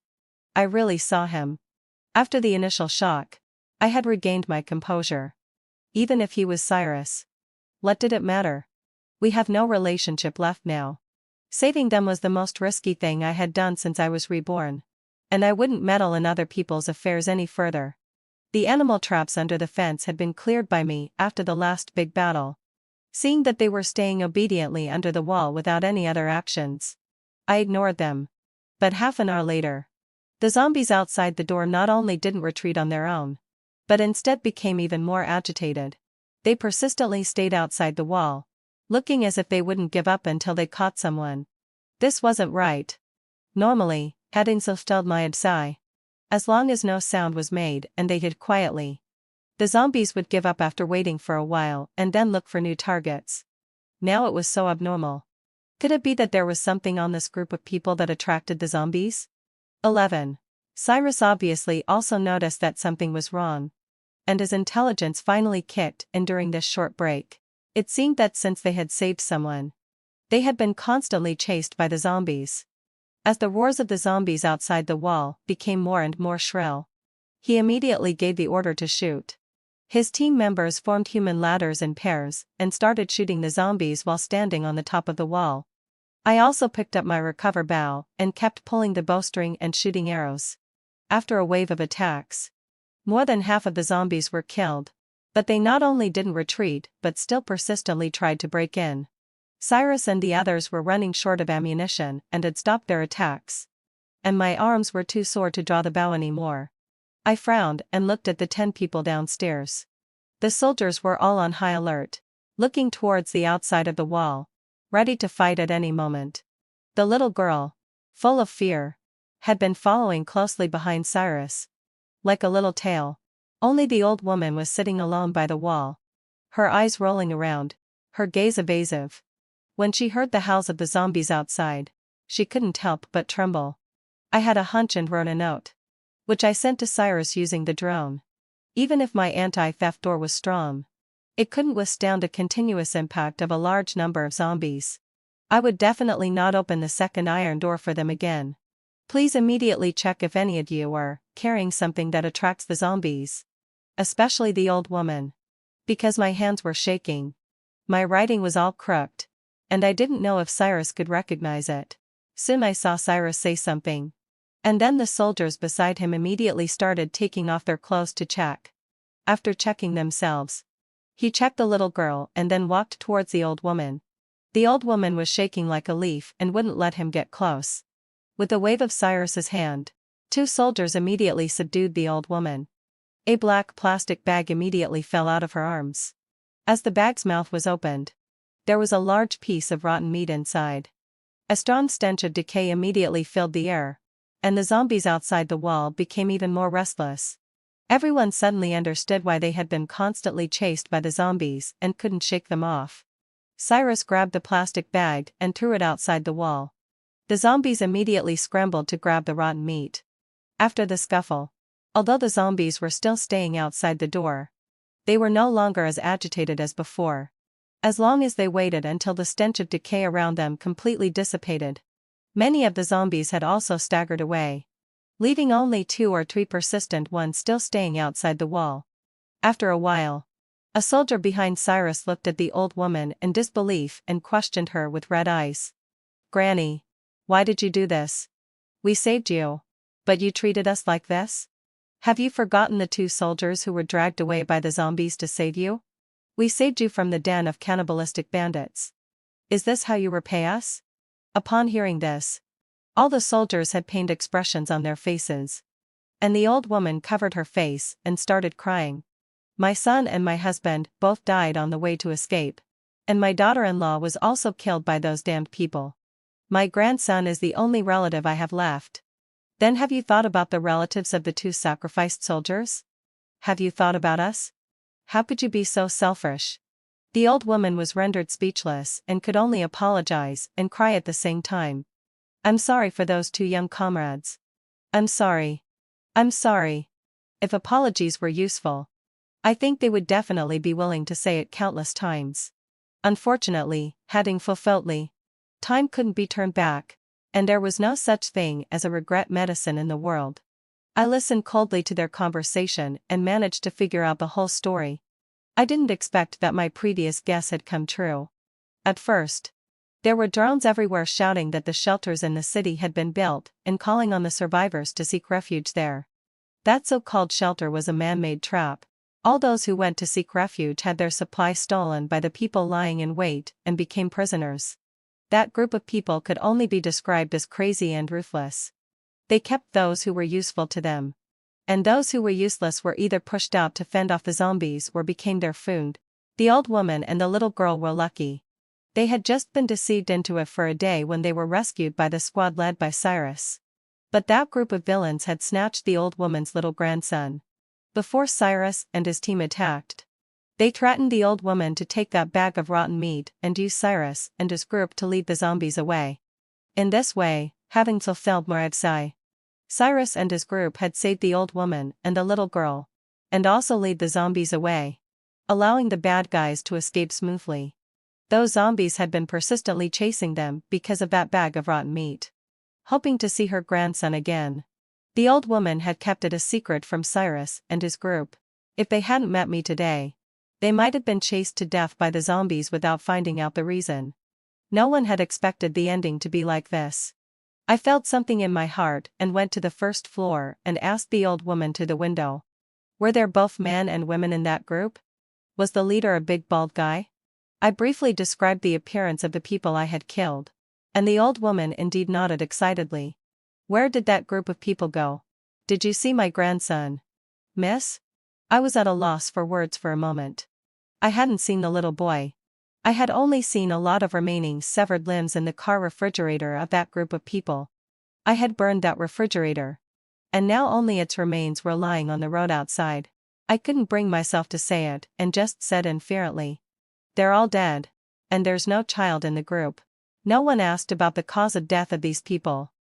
I really saw him. After the initial shock, I had regained my composure. Even if he was Cyrus, what did it matter? We have no relationship left now. Saving them was the most risky thing I had done since I was reborn, and I wouldn't meddle in other people's affairs any further. The animal traps under the fence had been cleared by me after the last big battle. Seeing that they were staying obediently under the wall without any other actions, I ignored them. But half an hour later, the zombies outside the door not only didn't retreat on their own, but instead became even more agitated. They persistently stayed outside the wall, looking as if they wouldn't give up until they caught someone. This wasn't right. Normally, hadn't stilled my sigh. As long as no sound was made and they hid quietly, the zombies would give up after waiting for a while and then look for new targets. Now it was so abnormal. Could it be that there was something on this group of people that attracted the zombies? 11. Cyrus obviously also noticed that something was wrong, and his intelligence finally kicked in during this short break. It seemed that since they had saved someone, they had been constantly chased by the zombies. As the roars of the zombies outside the wall became more and more shrill, he immediately gave the order to shoot. His team members formed human ladders in pairs and started shooting the zombies while standing on the top of the wall. I also picked up my recover bow and kept pulling the bowstring and shooting arrows. After a wave of attacks, more than half of the zombies were killed, but they not only didn't retreat but still persistently tried to break in. Cyrus and the others were running short of ammunition and had stopped their attacks, and my arms were too sore to draw the bow anymore. I frowned and looked at the 10 people downstairs. The soldiers were all on high alert, looking towards the outside of the wall, ready to fight at any moment. The little girl, full of fear, had been following closely behind Cyrus, like a little tail. Only the old woman was sitting alone by the wall, her eyes rolling around, her gaze evasive. When she heard the howls of the zombies outside, she couldn't help but tremble. I had a hunch and wrote a note, which I sent to Cyrus using the drone. Even if my anti-theft door was strong, it couldn't withstand a continuous impact of a large number of zombies. I would definitely not open the second iron door for them again. Please immediately check if any of you are carrying something that attracts the zombies. Especially the old woman. Because my hands were shaking. My writing was all crooked, and I didn't know if Cyrus could recognize it. Soon I saw Cyrus say something, and then the soldiers beside him immediately started taking off their clothes to check. After checking themselves, he checked the little girl and then walked towards the old woman. The old woman was shaking like a leaf and wouldn't let him get close. With a wave of Cyrus's hand, 2 soldiers immediately subdued the old woman. A black plastic bag immediately fell out of her arms. As the bag's mouth was opened, there was a large piece of rotten meat inside. A strong stench of decay immediately filled the air, and the zombies outside the wall became even more restless. Everyone suddenly understood why they had been constantly chased by the zombies and couldn't shake them off. Cyrus grabbed the plastic bag and threw it outside the wall. The zombies immediately scrambled to grab the rotten meat. After the scuffle, although the zombies were still staying outside the door, they were no longer as agitated as before. As long as they waited until the stench of decay around them completely dissipated, many of the zombies had also staggered away, leaving only 2 or 3 persistent ones still staying outside the wall. After a while, a soldier behind Cyrus looked at the old woman in disbelief and questioned her with red eyes. "Granny, why did you do this? We saved you, but you treated us like this? Have you forgotten the 2 soldiers who were dragged away by the zombies to save you?" We saved you from the den of cannibalistic bandits. Is this how you repay us? Upon hearing this, all the soldiers had pained expressions on their faces. And the old woman covered her face and started crying. My son and my husband both died on the way to escape. And my daughter-in-law was also killed by those damned people. My grandson is the only relative I have left. Then have you thought about the relatives of the 2 sacrificed soldiers? Have you thought about us? How could you be so selfish? The old woman was rendered speechless and could only apologize and cry at the same time. I'm sorry for those 2 young comrades. I'm sorry. I'm sorry. If apologies were useful, I think they would definitely be willing to say it countless times. Unfortunately, having fulfilledly, time couldn't be turned back, and there was no such thing as a regret medicine in the world. I listened coldly to their conversation and managed to figure out the whole story. I didn't expect that my previous guess had come true. At first, there were drones everywhere shouting that the shelters in the city had been built and calling on the survivors to seek refuge there. That so-called shelter was a man-made trap. All those who went to seek refuge had their supply stolen by the people lying in wait and became prisoners. That group of people could only be described as crazy and ruthless. They kept those who were useful to them. And those who were useless were either pushed out to fend off the zombies or became their food. The old woman and the little girl were lucky. They had just been deceived into it for a day when they were rescued by the squad led by Cyrus. But that group of villains had snatched the old woman's little grandson. Before Cyrus and his team attacked, they threatened the old woman to take that bag of rotten meat and use Cyrus and his group to lead the zombies away. In this way, having fulfilled Moravsai, Cyrus and his group had saved the old woman and the little girl, and also lead the zombies away, allowing the bad guys to escape smoothly. Those zombies had been persistently chasing them because of that bag of rotten meat. Hoping to see her grandson again, the old woman had kept it a secret from Cyrus and his group. If they hadn't met me today, they might have been chased to death by the zombies without finding out the reason. No one had expected the ending to be like this. I felt something in my heart and went to the first floor and asked the old woman to the window. Were there both men and women in that group? Was the leader a big bald guy? I briefly described the appearance of the people I had killed, and the old woman indeed nodded excitedly. Where did that group of people go? Did you see my grandson? Miss? I was at a loss for words for a moment. I hadn't seen the little boy. I had only seen a lot of remaining severed limbs in the car refrigerator of that group of people. I had burned that refrigerator, and now only its remains were lying on the road outside. I couldn't bring myself to say it and just said indifferently, "They're all dead, and there's no child in the group." No one asked about the cause of death of these people.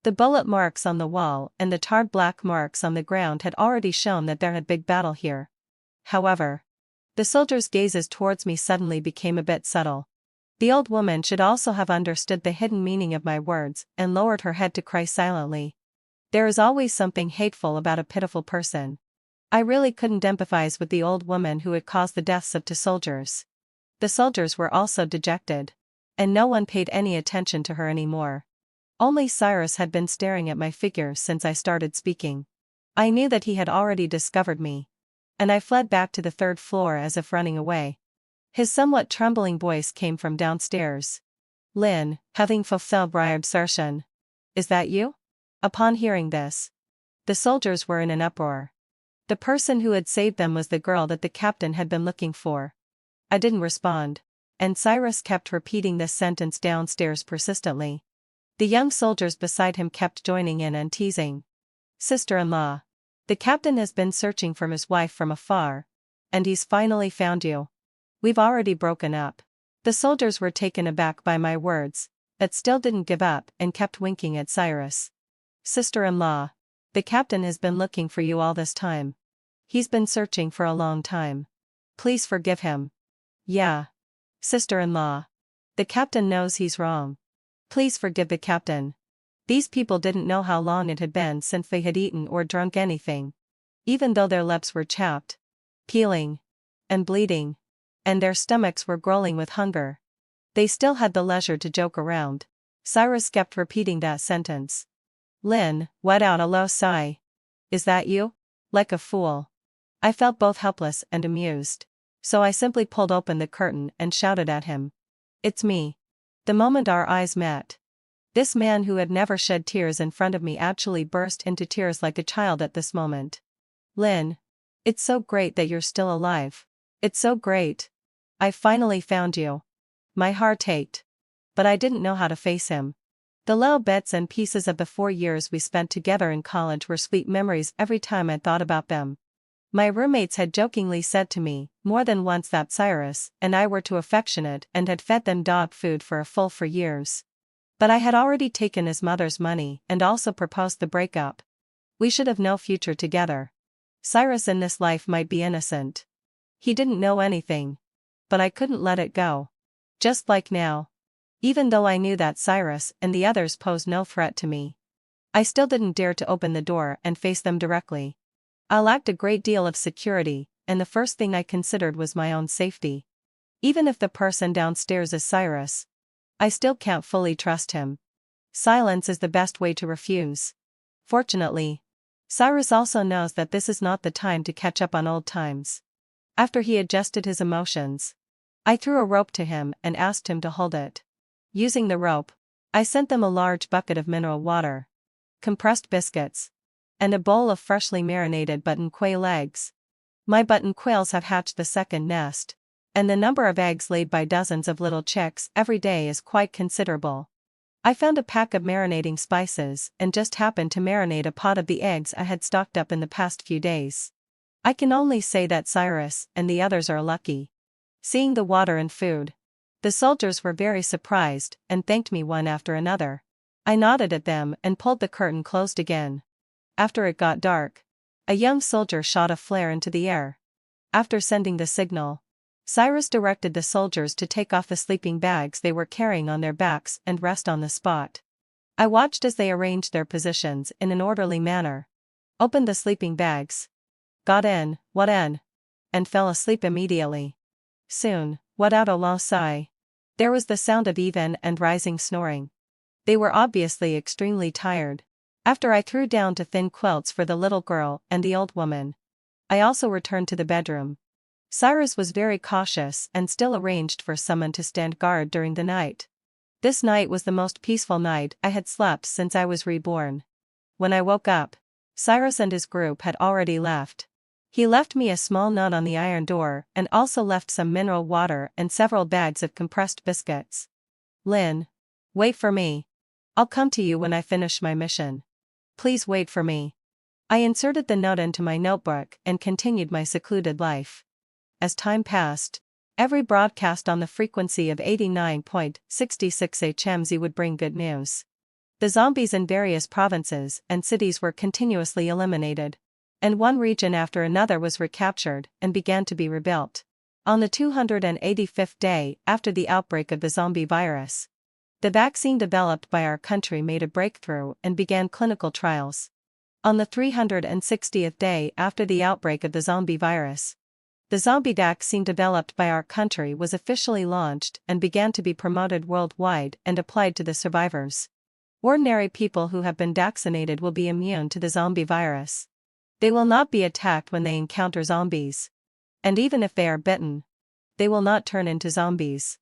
The bullet marks on the wall and the tarred black marks on the ground had already shown that there had been battle here. However, the soldiers' gazes towards me suddenly became a bit subtle. The old woman should also have understood the hidden meaning of my words and lowered her head to cry silently. There is always something hateful about a pitiful person. I really couldn't empathize with the old woman who had caused the deaths of 2 soldiers. The soldiers were also dejected, and no one paid any attention to her anymore. Only Cyrus had been staring at my figure since I started speaking. I knew that he had already discovered me, and I fled back to the 3rd floor as if running away. His somewhat trembling voice came from downstairs. "Lin, having fulfilled my absorption. Is that you?" Upon hearing this, the soldiers were in an uproar. The person who had saved them was the girl that the captain had been looking for. I didn't respond, and Cyrus kept repeating this sentence downstairs persistently. The young soldiers beside him kept joining in and teasing. "Sister-in-law, the captain has been searching for his wife from afar, and he's finally found you. We've already broken up." The soldiers were taken aback by my words, but still didn't give up and kept winking at Cyrus. "Sister-in-law, the captain has been looking for you all this time. He's been searching for a long time. Please forgive him." "Yeah. Sister-in-law, the captain knows he's wrong. Please forgive the captain." These people didn't know how long it had been since they had eaten or drunk anything. Even though their lips were chapped, peeling, and bleeding, and their stomachs were growling with hunger, they still had the leisure to joke around. Cyrus kept repeating that sentence. Lin let out a low sigh. "Is that you?" Like a fool, I felt both helpless and amused. So I simply pulled open the curtain and shouted at him. "It's me." The moment our eyes met, this man who had never shed tears in front of me actually burst into tears like a child at this moment. "Lynn. It's so great that you're still alive. It's so great. I finally found you." My heart ached. But I didn't know how to face him. The little bits and pieces of the 4 years we spent together in college were sweet memories every time I thought about them. My roommates had jokingly said to me more than once that Cyrus and I were too affectionate and had fed them dog food for a full 4 years. But I had already taken his mother's money and also proposed the breakup. We should have no future together. Cyrus in this life might be innocent. He didn't know anything. But I couldn't let it go. Just like now. Even though I knew that Cyrus and the others posed no threat to me, I still didn't dare to open the door and face them directly. I lacked a great deal of security, and the first thing I considered was my own safety. Even if the person downstairs is Cyrus, I still can't fully trust him. Silence is the best way to refuse. Fortunately, Cyrus also knows that this is not the time to catch up on old times. After he adjusted his emotions, I threw a rope to him and asked him to hold it. Using the rope, I sent them a large bucket of mineral water, compressed biscuits, and a bowl of freshly marinated button quail eggs. My button quails have hatched the second nest, and the number of eggs laid by dozens of little chicks every day is quite considerable. I found a pack of marinating spices and just happened to marinate a pot of the eggs I had stocked up in the past few days. I can only say that Cyrus and the others are lucky. Seeing the water and food, the soldiers were very surprised and thanked me one after another. I nodded at them and pulled the curtain closed again. After it got dark, a young soldier shot a flare into the air. After sending the signal, Cyrus directed the soldiers to take off the sleeping bags they were carrying on their backs and rest on the spot. I watched as they arranged their positions in an orderly manner, opened the sleeping bags, got in, what in, and fell asleep immediately. Soon, what out a long sigh. There was the sound of even and rising snoring. They were obviously extremely tired. After I threw down to thin quilts for the little girl and the old woman, I also returned to the bedroom. Cyrus was very cautious and still arranged for someone to stand guard during the night. This night was the most peaceful night I had slept since I was reborn. When I woke up, Cyrus and his group had already left. He left me a small note on the iron door and also left some mineral water and several bags of compressed biscuits. "Lynn. Wait for me. I'll come to you when I finish my mission. Please wait for me." I inserted the note into my notebook and continued my secluded life. As time passed, every broadcast on the frequency of 89.66 HMZ would bring good news. The zombies in various provinces and cities were continuously eliminated, and one region after another was recaptured and began to be rebuilt. On the 285th day after the outbreak of the zombie virus, the vaccine developed by our country made a breakthrough and began clinical trials. On the 360th day after the outbreak of the zombie virus, the zombie vaccine developed by our country was officially launched and began to be promoted worldwide and applied to the survivors. Ordinary people who have been vaccinated will be immune to the zombie virus. They will not be attacked when they encounter zombies. And even if they are bitten, they will not turn into zombies.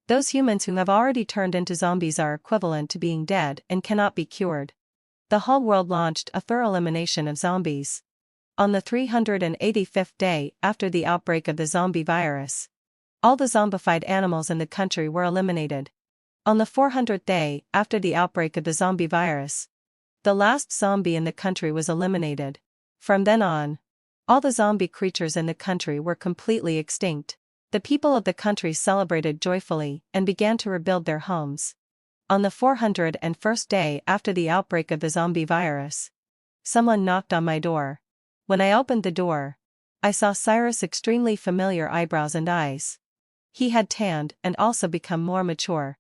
Those humans who have already turned into zombies are equivalent to being dead and cannot be cured. The whole world launched a thorough elimination of zombies. On the 385th day after the outbreak of the zombie virus, all the zombified animals in the country were eliminated. On the 400th day after the outbreak of the zombie virus, the last zombie in the country was eliminated. From then on, all the zombie creatures in the country were completely extinct. The people of the country celebrated joyfully and began to rebuild their homes. On the 401st day after the outbreak of the zombie virus, someone knocked on my door. When I opened the door, I saw Cyrus' extremely familiar eyebrows and eyes. He had tanned and also become more mature.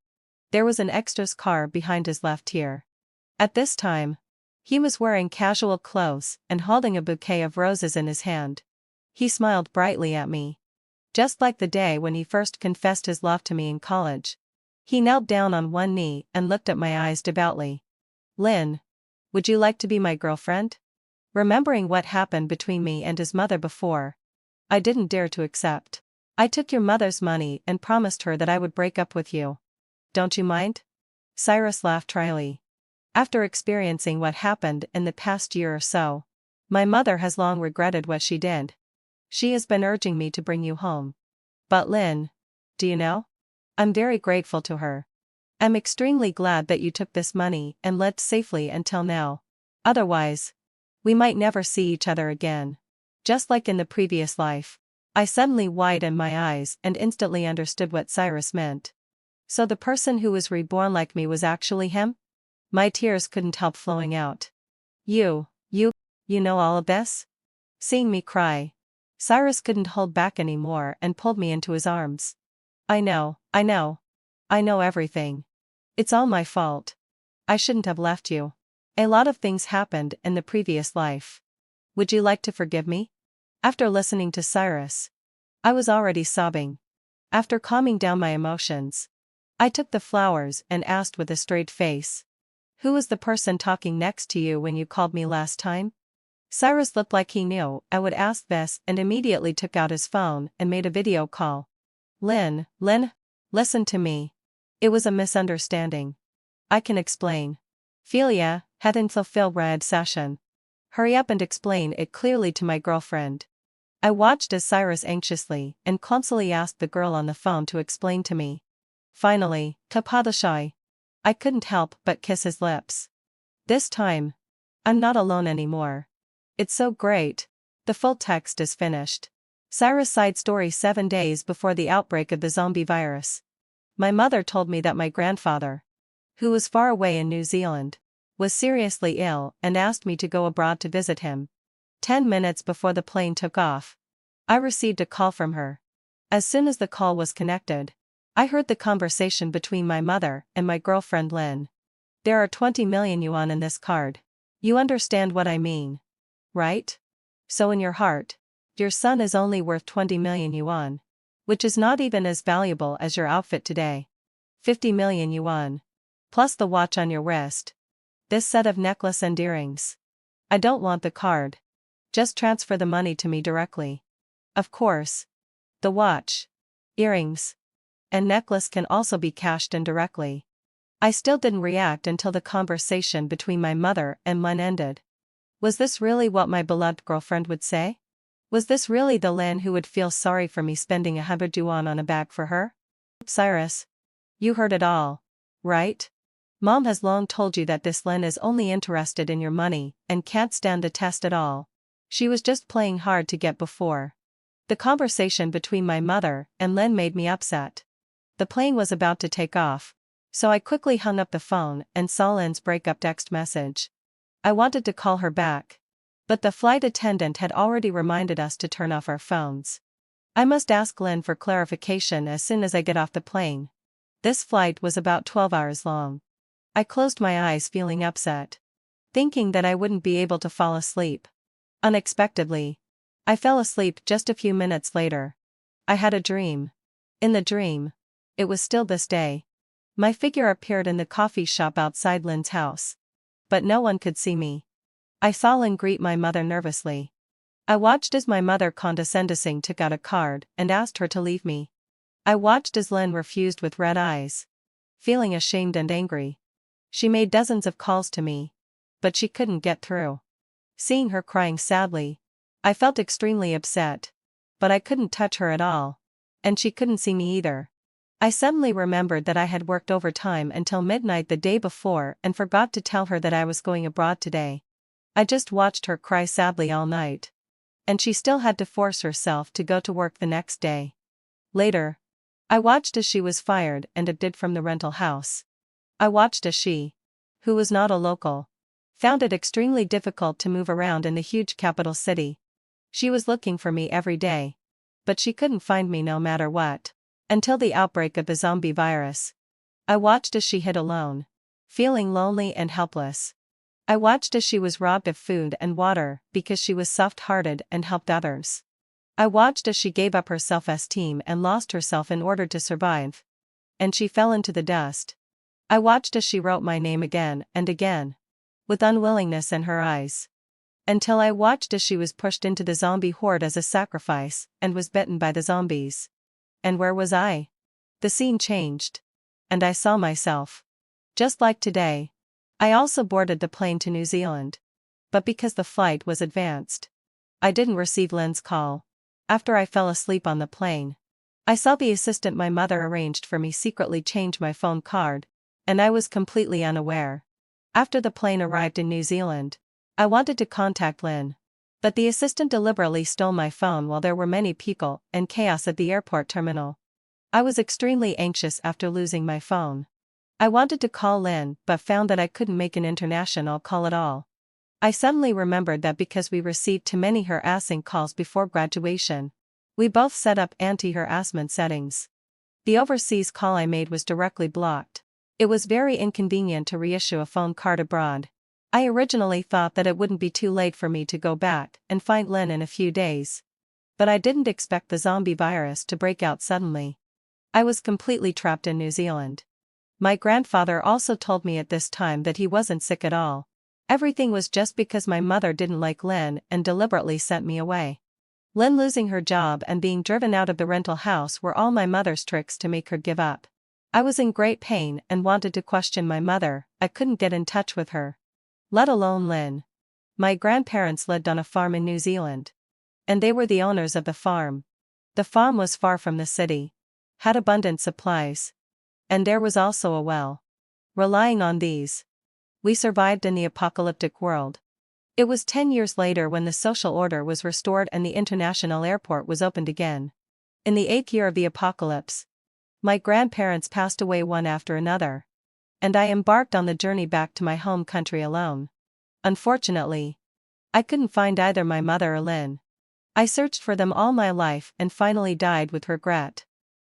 There was an extra scar behind his left ear. At this time, he was wearing casual clothes and holding a bouquet of roses in his hand. He smiled brightly at me. Just like the day when he first confessed his love to me in college. He knelt down on one knee and looked at my eyes devoutly. "Lynn, would you like to be my girlfriend?" Remembering what happened between me and his mother before, I didn't dare to accept. I took your mother's money and promised her that I would break up with you. Don't you mind? Cyrus laughed dryly. After experiencing what happened in the past year or so, my mother has long regretted what she did. She has been urging me to bring you home. But Lynn, do you know? I'm very grateful to her. I'm extremely glad that you took this money and lived safely until now. Otherwise, we might never see each other again. Just like in the previous life. I suddenly widened my eyes and instantly understood what Cyrus meant. So the person who was reborn like me was actually him? My tears couldn't help flowing out. You know all of this? Seeing me cry, Cyrus couldn't hold back anymore and pulled me into his arms. I know everything. It's all my fault. I shouldn't have left you. A lot of things happened in the previous life. Would you like to forgive me? After listening to Cyrus, I was already sobbing. After calming down my emotions, I took the flowers and asked with a straight face, "Who was the person talking next to you when you called me last time?" Cyrus looked like he knew I would ask this and immediately took out his phone and made a video call. Lynn, listen to me. It was a misunderstanding. I can explain. Philia, hadn't fulfilled red session. Hurry up and explain it clearly to my girlfriend. I watched as Cyrus anxiously and clumsily asked the girl on the phone to explain to me. Finally, Kapadashai. I couldn't help but kiss his lips. This time, I'm not alone anymore. It's so great. The full text is finished. Cyrus side story 7 days before the outbreak of the zombie virus. My mother told me that my grandfather, who was far away in New Zealand, was seriously ill and asked me to go abroad to visit him. 10 minutes before the plane took off, I received a call from her. As soon as the call was connected, I heard the conversation between my mother and my girlfriend Lynn. There are 20 million yuan in this card. You understand what I mean, right? So in your heart, your son is only worth 20 million yuan, which is not even as valuable as your outfit today. 50 million yuan. Plus the watch on your wrist. This set of necklace and earrings. I don't want the card. Just transfer the money to me directly. Of course. The watch, earrings, and necklace can also be cashed in directly. I still didn't react until the conversation between my mother and Lynn ended. Was this really what my beloved girlfriend would say? Was this really the Lynn who would feel sorry for me spending 100 yuan on a bag for her? Cyrus, you heard it all, right? Mom has long told you that this Lynn is only interested in your money and can't stand the test at all. She was just playing hard to get before. The conversation between my mother and Lynn made me upset. The plane was about to take off, so I quickly hung up the phone and saw Lynn's breakup text message. I wanted to call her back, but the flight attendant had already reminded us to turn off our phones. I must ask Lynn for clarification as soon as I get off the plane. This flight was about 12 hours long. I closed my eyes feeling upset, thinking that I wouldn't be able to fall asleep. Unexpectedly, I fell asleep just a few minutes later. I had a dream. In the dream, it was still this day. My figure appeared in the coffee shop outside Lynn's house. But no one could see me. I saw Lynn greet my mother nervously. I watched as my mother condescendingly took out a card and asked her to leave me. I watched as Lynn refused with red eyes, feeling ashamed and angry. She made dozens of calls to me, but she couldn't get through. Seeing her crying sadly, I felt extremely upset. But I couldn't touch her at all. And she couldn't see me either. I suddenly remembered that I had worked overtime until midnight the day before and forgot to tell her that I was going abroad today. I just watched her cry sadly all night. And she still had to force herself to go to work the next day. Later, I watched as she was fired and evicted from the rental house. I watched as she, who was not a local, found it extremely difficult to move around in the huge capital city. She was looking for me every day. But she couldn't find me no matter what. Until the outbreak of the zombie virus. I watched as she hid alone, feeling lonely and helpless. I watched as she was robbed of food and water because she was soft-hearted and helped others. I watched as she gave up her self-esteem and lost herself in order to survive. And she fell into the dust. I watched as she wrote my name again and again, with unwillingness in her eyes. Until I watched as she was pushed into the zombie horde as a sacrifice and was bitten by the zombies. And where was I? The scene changed. And I saw myself. Just like today. I also boarded the plane to New Zealand. But because the flight was advanced, I didn't receive Lynn's call. After I fell asleep on the plane, I saw the assistant my mother arranged for me secretly change my phone card, and I was completely unaware. After the plane arrived in New Zealand, I wanted to contact Lynn. But the assistant deliberately stole my phone while there were many people and chaos at the airport terminal. I was extremely anxious after losing my phone. I wanted to call Lynn but found that I couldn't make an international call at all. I suddenly remembered that because we received too many harassing calls before graduation, we both set up anti-harassment settings. The overseas call I made was directly blocked. It was very inconvenient to reissue a phone card abroad. I originally thought that it wouldn't be too late for me to go back and find Lynn in a few days. But I didn't expect the zombie virus to break out suddenly. I was completely trapped in New Zealand. My grandfather also told me at this time that he wasn't sick at all. Everything was just because my mother didn't like Lynn and deliberately sent me away. Lynn losing her job and being driven out of the rental house were all my mother's tricks to make her give up. I was in great pain and wanted to question my mother. I couldn't get in touch with her, let alone Lynn. My grandparents lived on a farm in New Zealand. And they were the owners of the farm. The farm was far from the city, had abundant supplies. And there was also a well. Relying on these, we survived in the apocalyptic world. It was 10 years later when the social order was restored and the international airport was opened again. In the 8th year of the apocalypse, my grandparents passed away one after another. And I embarked on the journey back to my home country alone. Unfortunately, I couldn't find either my mother or Lynn. I searched for them all my life and finally died with regret.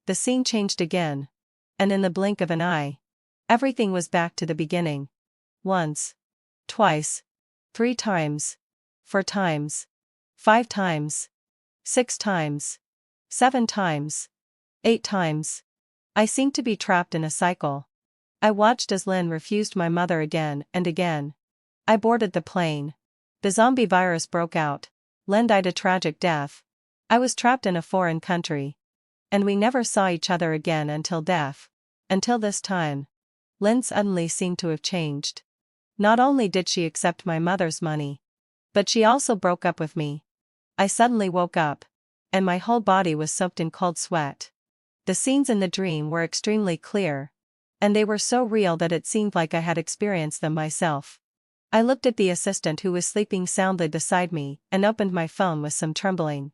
The scene changed again. And in the blink of an eye, everything was back to the beginning. Once, twice, 3 times, 4 times, 5 times, 6 times, 7 times, 8 times. I seemed to be trapped in a cycle. I watched as Lynn refused my mother again and again. I boarded the plane. The zombie virus broke out. Lynn died a tragic death. I was trapped in a foreign country. And we never saw each other again until death. Until this time. Lynn suddenly seemed to have changed. Not only did she accept my mother's money, but she also broke up with me. I suddenly woke up, and my whole body was soaked in cold sweat. The scenes in the dream were extremely clear, and they were so real that it seemed like I had experienced them myself. I looked at the assistant who was sleeping soundly beside me and opened my phone with some trembling.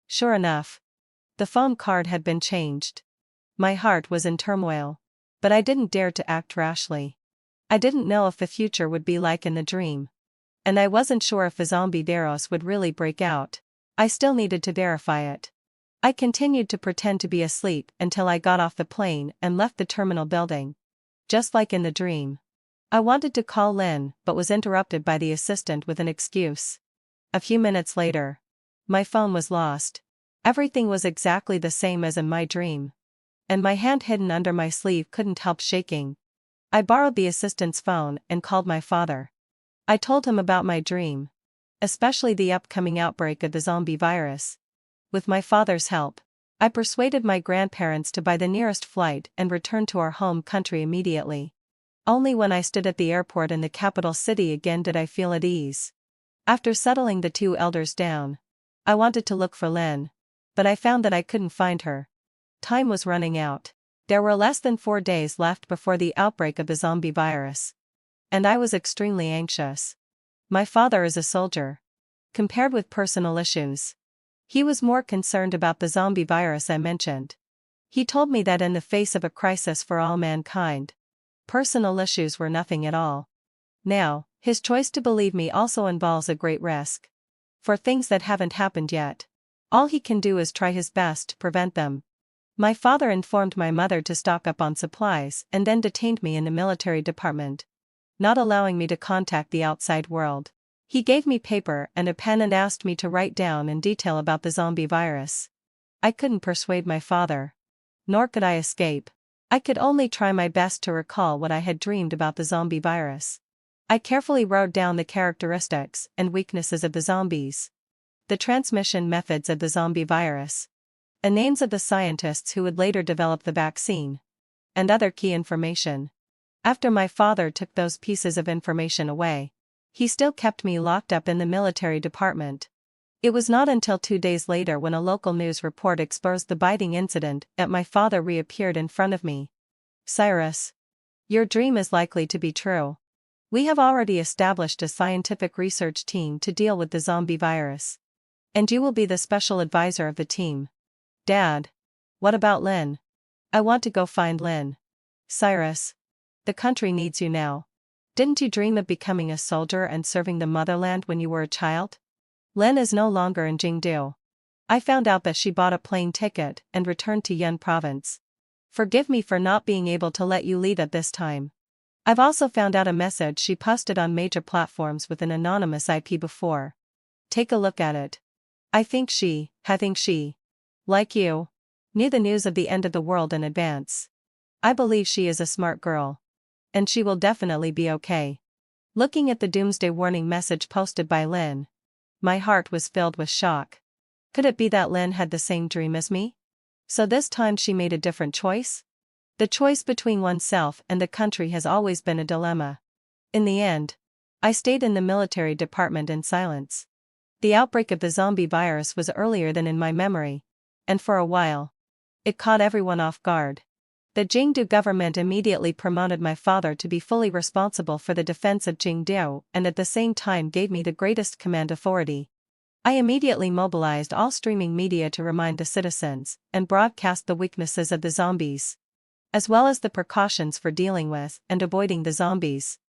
Sure enough, the phone card had been changed. My heart was in turmoil, but I didn't dare to act rashly. I didn't know if the future would be like in the dream. And I wasn't sure if the zombie virus would really break out. I still needed to verify it. I continued to pretend to be asleep until I got off the plane and left the terminal building. Just like in the dream. I wanted to call Lynn but was interrupted by the assistant with an excuse. A few minutes later, my phone was lost. Everything was exactly the same as in my dream. And my hand hidden under my sleeve couldn't help shaking. I borrowed the assistant's phone and called my father. I told him about my dream, especially the upcoming outbreak of the zombie virus. With my father's help, I persuaded my grandparents to buy the nearest flight and return to our home country immediately. Only when I stood at the airport in the capital city again did I feel at ease. After settling the 2 elders down, I wanted to look for Lynn, but I found that I couldn't find her. Time was running out. There were less than 4 days left before the outbreak of the zombie virus. And I was extremely anxious. My father is a soldier. Compared with personal issues, he was more concerned about the zombie virus I mentioned. He told me that in the face of a crisis for all mankind, personal issues were nothing at all. Now, his choice to believe me also involves a great risk. For things that haven't happened yet, all he can do is try his best to prevent them. My father informed my mother to stock up on supplies and then detained me in the military department, not allowing me to contact the outside world. He gave me paper and a pen and asked me to write down in detail about the zombie virus. I couldn't persuade my father. Nor could I escape. I could only try my best to recall what I had dreamed about the zombie virus. I carefully wrote down the characteristics and weaknesses of the zombies, the transmission methods of the zombie virus, and names of the scientists who would later develop the vaccine, and other key information. After my father took those pieces of information away, he still kept me locked up in the military department. It was not until 2 days later, when a local news report exposed the biting incident, that my father reappeared in front of me. "Cyrus, your dream is likely to be true. We have already established a scientific research team to deal with the zombie virus. And you will be the special advisor of the team." "Dad, what about Lynn? I want to go find Lynn." "Cyrus, the country needs you now. Didn't you dream of becoming a soldier and serving the motherland when you were a child? Lynn is no longer in Jingdu. I found out that she bought a plane ticket and returned to Yun province. Forgive me for not being able to let you lead at this time. I've also found out a message she posted on major platforms with an anonymous IP before. Take a look at it. I think she, like you, knew the news of the end of the world in advance. I believe she is a smart girl. And she will definitely be okay." Looking at the doomsday warning message posted by Lynn, my heart was filled with shock. Could it be that Lynn had the same dream as me? So this time she made a different choice? The choice between oneself and the country has always been a dilemma. In the end, I stayed in the military department in silence. The outbreak of the zombie virus was earlier than in my memory, and for a while, it caught everyone off guard. The Jingdu government immediately promoted my father to be fully responsible for the defense of Jingdu, and at the same time gave me the greatest command authority. I immediately mobilized all streaming media to remind the citizens and broadcast the weaknesses of the zombies, as well as the precautions for dealing with and avoiding the zombies,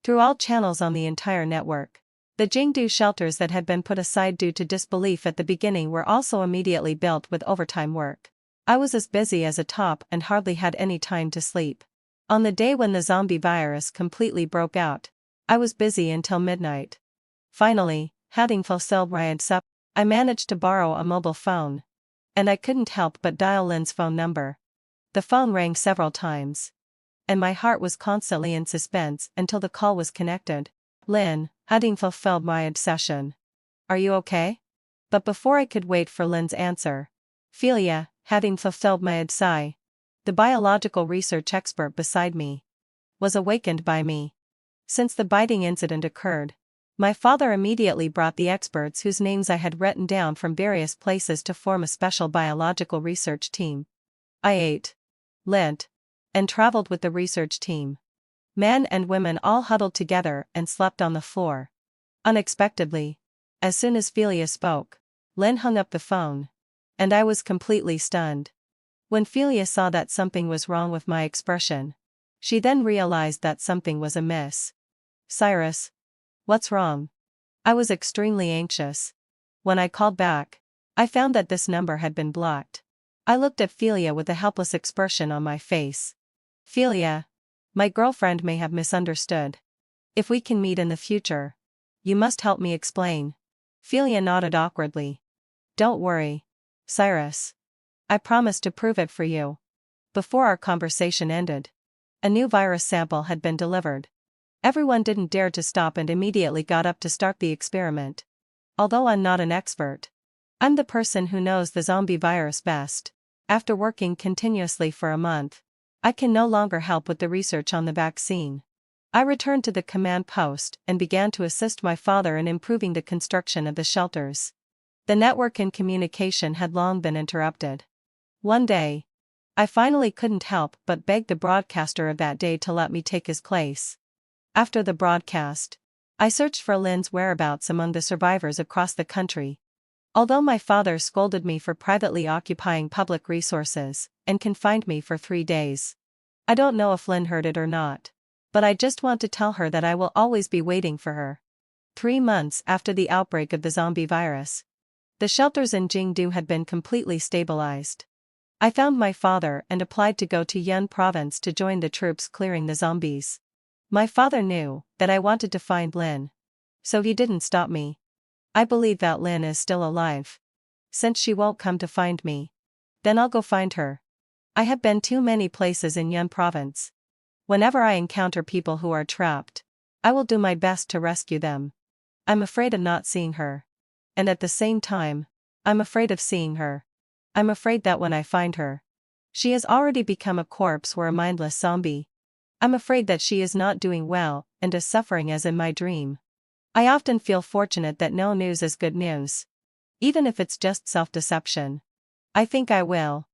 through all channels on the entire network. The Jingdu shelters that had been put aside due to disbelief at the beginning were also immediately built with overtime work. I was as busy as a top and hardly had any time to sleep. On the day when the zombie virus completely broke out, I was busy until midnight. Finally, having fulfilled my sup, I managed to borrow a mobile phone. And I couldn't help but dial Lynn's phone number. The phone rang several times, and my heart was constantly in suspense until the call was connected. "Lynn, having fulfilled my obsession. Are you okay?" But before I could wait for Lynn's answer, Philia, having fulfilled my sigh, the biological research expert beside me, was awakened by me. Since the biting incident occurred, my father immediately brought the experts whose names I had written down from various places to form a special biological research team. I ate, learnt, and traveled with the research team. Men and women all huddled together and slept on the floor. Unexpectedly, as soon as Philia spoke, Lynn hung up the phone, and I was completely stunned. When Philia saw that something was wrong with my expression, she then realized that something was amiss. "Cyrus, what's wrong?" I was extremely anxious. When I called back, I found that this number had been blocked. I looked at Philia with a helpless expression on my face. "Philia, my girlfriend may have misunderstood. If we can meet in the future, you must help me explain." Philia nodded awkwardly. "Don't worry, Cyrus. I promise to prove it for you." Before our conversation ended, a new virus sample had been delivered. Everyone didn't dare to stop and immediately got up to start the experiment. Although I'm not an expert, I'm the person who knows the zombie virus best. After working continuously for a month, I can no longer help with the research on the vaccine. I returned to the command post and began to assist my father in improving the construction of the shelters. The network and communication had long been interrupted. One day, I finally couldn't help but beg the broadcaster of that day to let me take his place. After the broadcast, I searched for Lynn's whereabouts among the survivors across the country. Although my father scolded me for privately occupying public resources and confined me for 3 days, I don't know if Lynn heard it or not, but I just want to tell her that I will always be waiting for her. 3 months after the outbreak of the zombie virus, the shelters in Jingdu had been completely stabilized. I found my father and applied to go to Yun province to join the troops clearing the zombies. My father knew that I wanted to find Lynn, so he didn't stop me. I believe that Lynn is still alive. Since she won't come to find me, then I'll go find her. I have been too many places in Yun province. Whenever I encounter people who are trapped, I will do my best to rescue them. I'm afraid of not seeing her. And at the same time, I'm afraid of seeing her. I'm afraid that when I find her, she has already become a corpse or a mindless zombie. I'm afraid that she is not doing well and is suffering as in my dream. I often feel fortunate that no news is good news. Even if it's just self-deception. I think I will,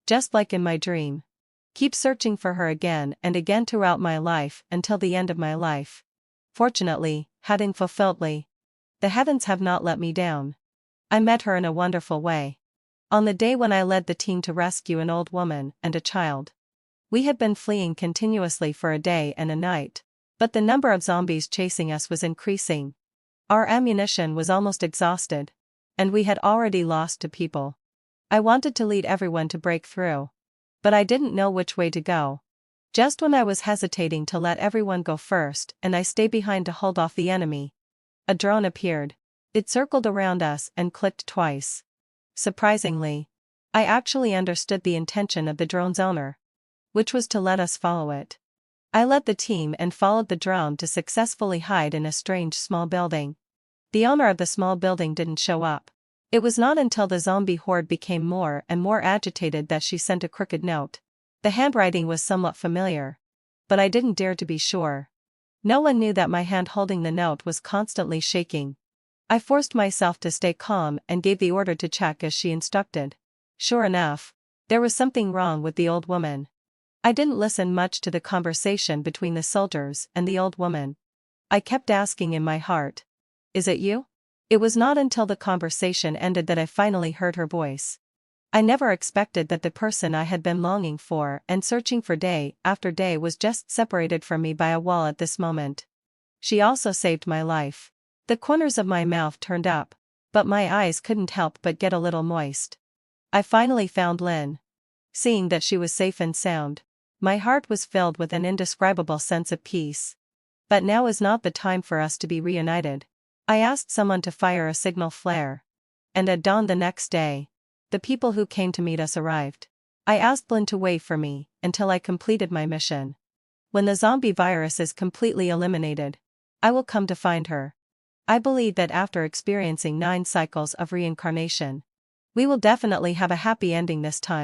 just like in my dream, keep searching for her again and again throughout my life until the end of my life. Fortunately, having fulfilledly, the heavens have not let me down. I met her in a wonderful way. On the day when I led the team to rescue an old woman and a child. We had been fleeing continuously for a day and a night, but the number of zombies chasing us was increasing. Our ammunition was almost exhausted, and we had already lost 2 people. I wanted to lead everyone to break through, but I didn't know which way to go. Just when I was hesitating to let everyone go first and I stay behind to hold off the enemy, a drone appeared. It circled around us and clicked twice. Surprisingly, I actually understood the intention of the drone's owner, which was to let us follow it. I led the team and followed the drone to successfully hide in a strange small building. The owner of the small building didn't show up. It was not until the zombie horde became more and more agitated that she sent a crooked note. The handwriting was somewhat familiar, but I didn't dare to be sure. No one knew that my hand holding the note was constantly shaking. I forced myself to stay calm and gave the order to check as she instructed. Sure enough, there was something wrong with the old woman. I didn't listen much to the conversation between the soldiers and the old woman. I kept asking in my heart, "Is it you?" It was not until the conversation ended that I finally heard her voice. I never expected that the person I had been longing for and searching for day after day was just separated from me by a wall at this moment. She also saved my life. The corners of my mouth turned up, but my eyes couldn't help but get a little moist. I finally found Lynn. Seeing that she was safe and sound, my heart was filled with an indescribable sense of peace. But now is not the time for us to be reunited. I asked someone to fire a signal flare. And at dawn the next day, the people who came to meet us arrived. I asked Lynn to wait for me until I completed my mission. When the zombie virus is completely eliminated, I will come to find her. I believe that after experiencing 9 cycles of reincarnation, we will definitely have a happy ending this time.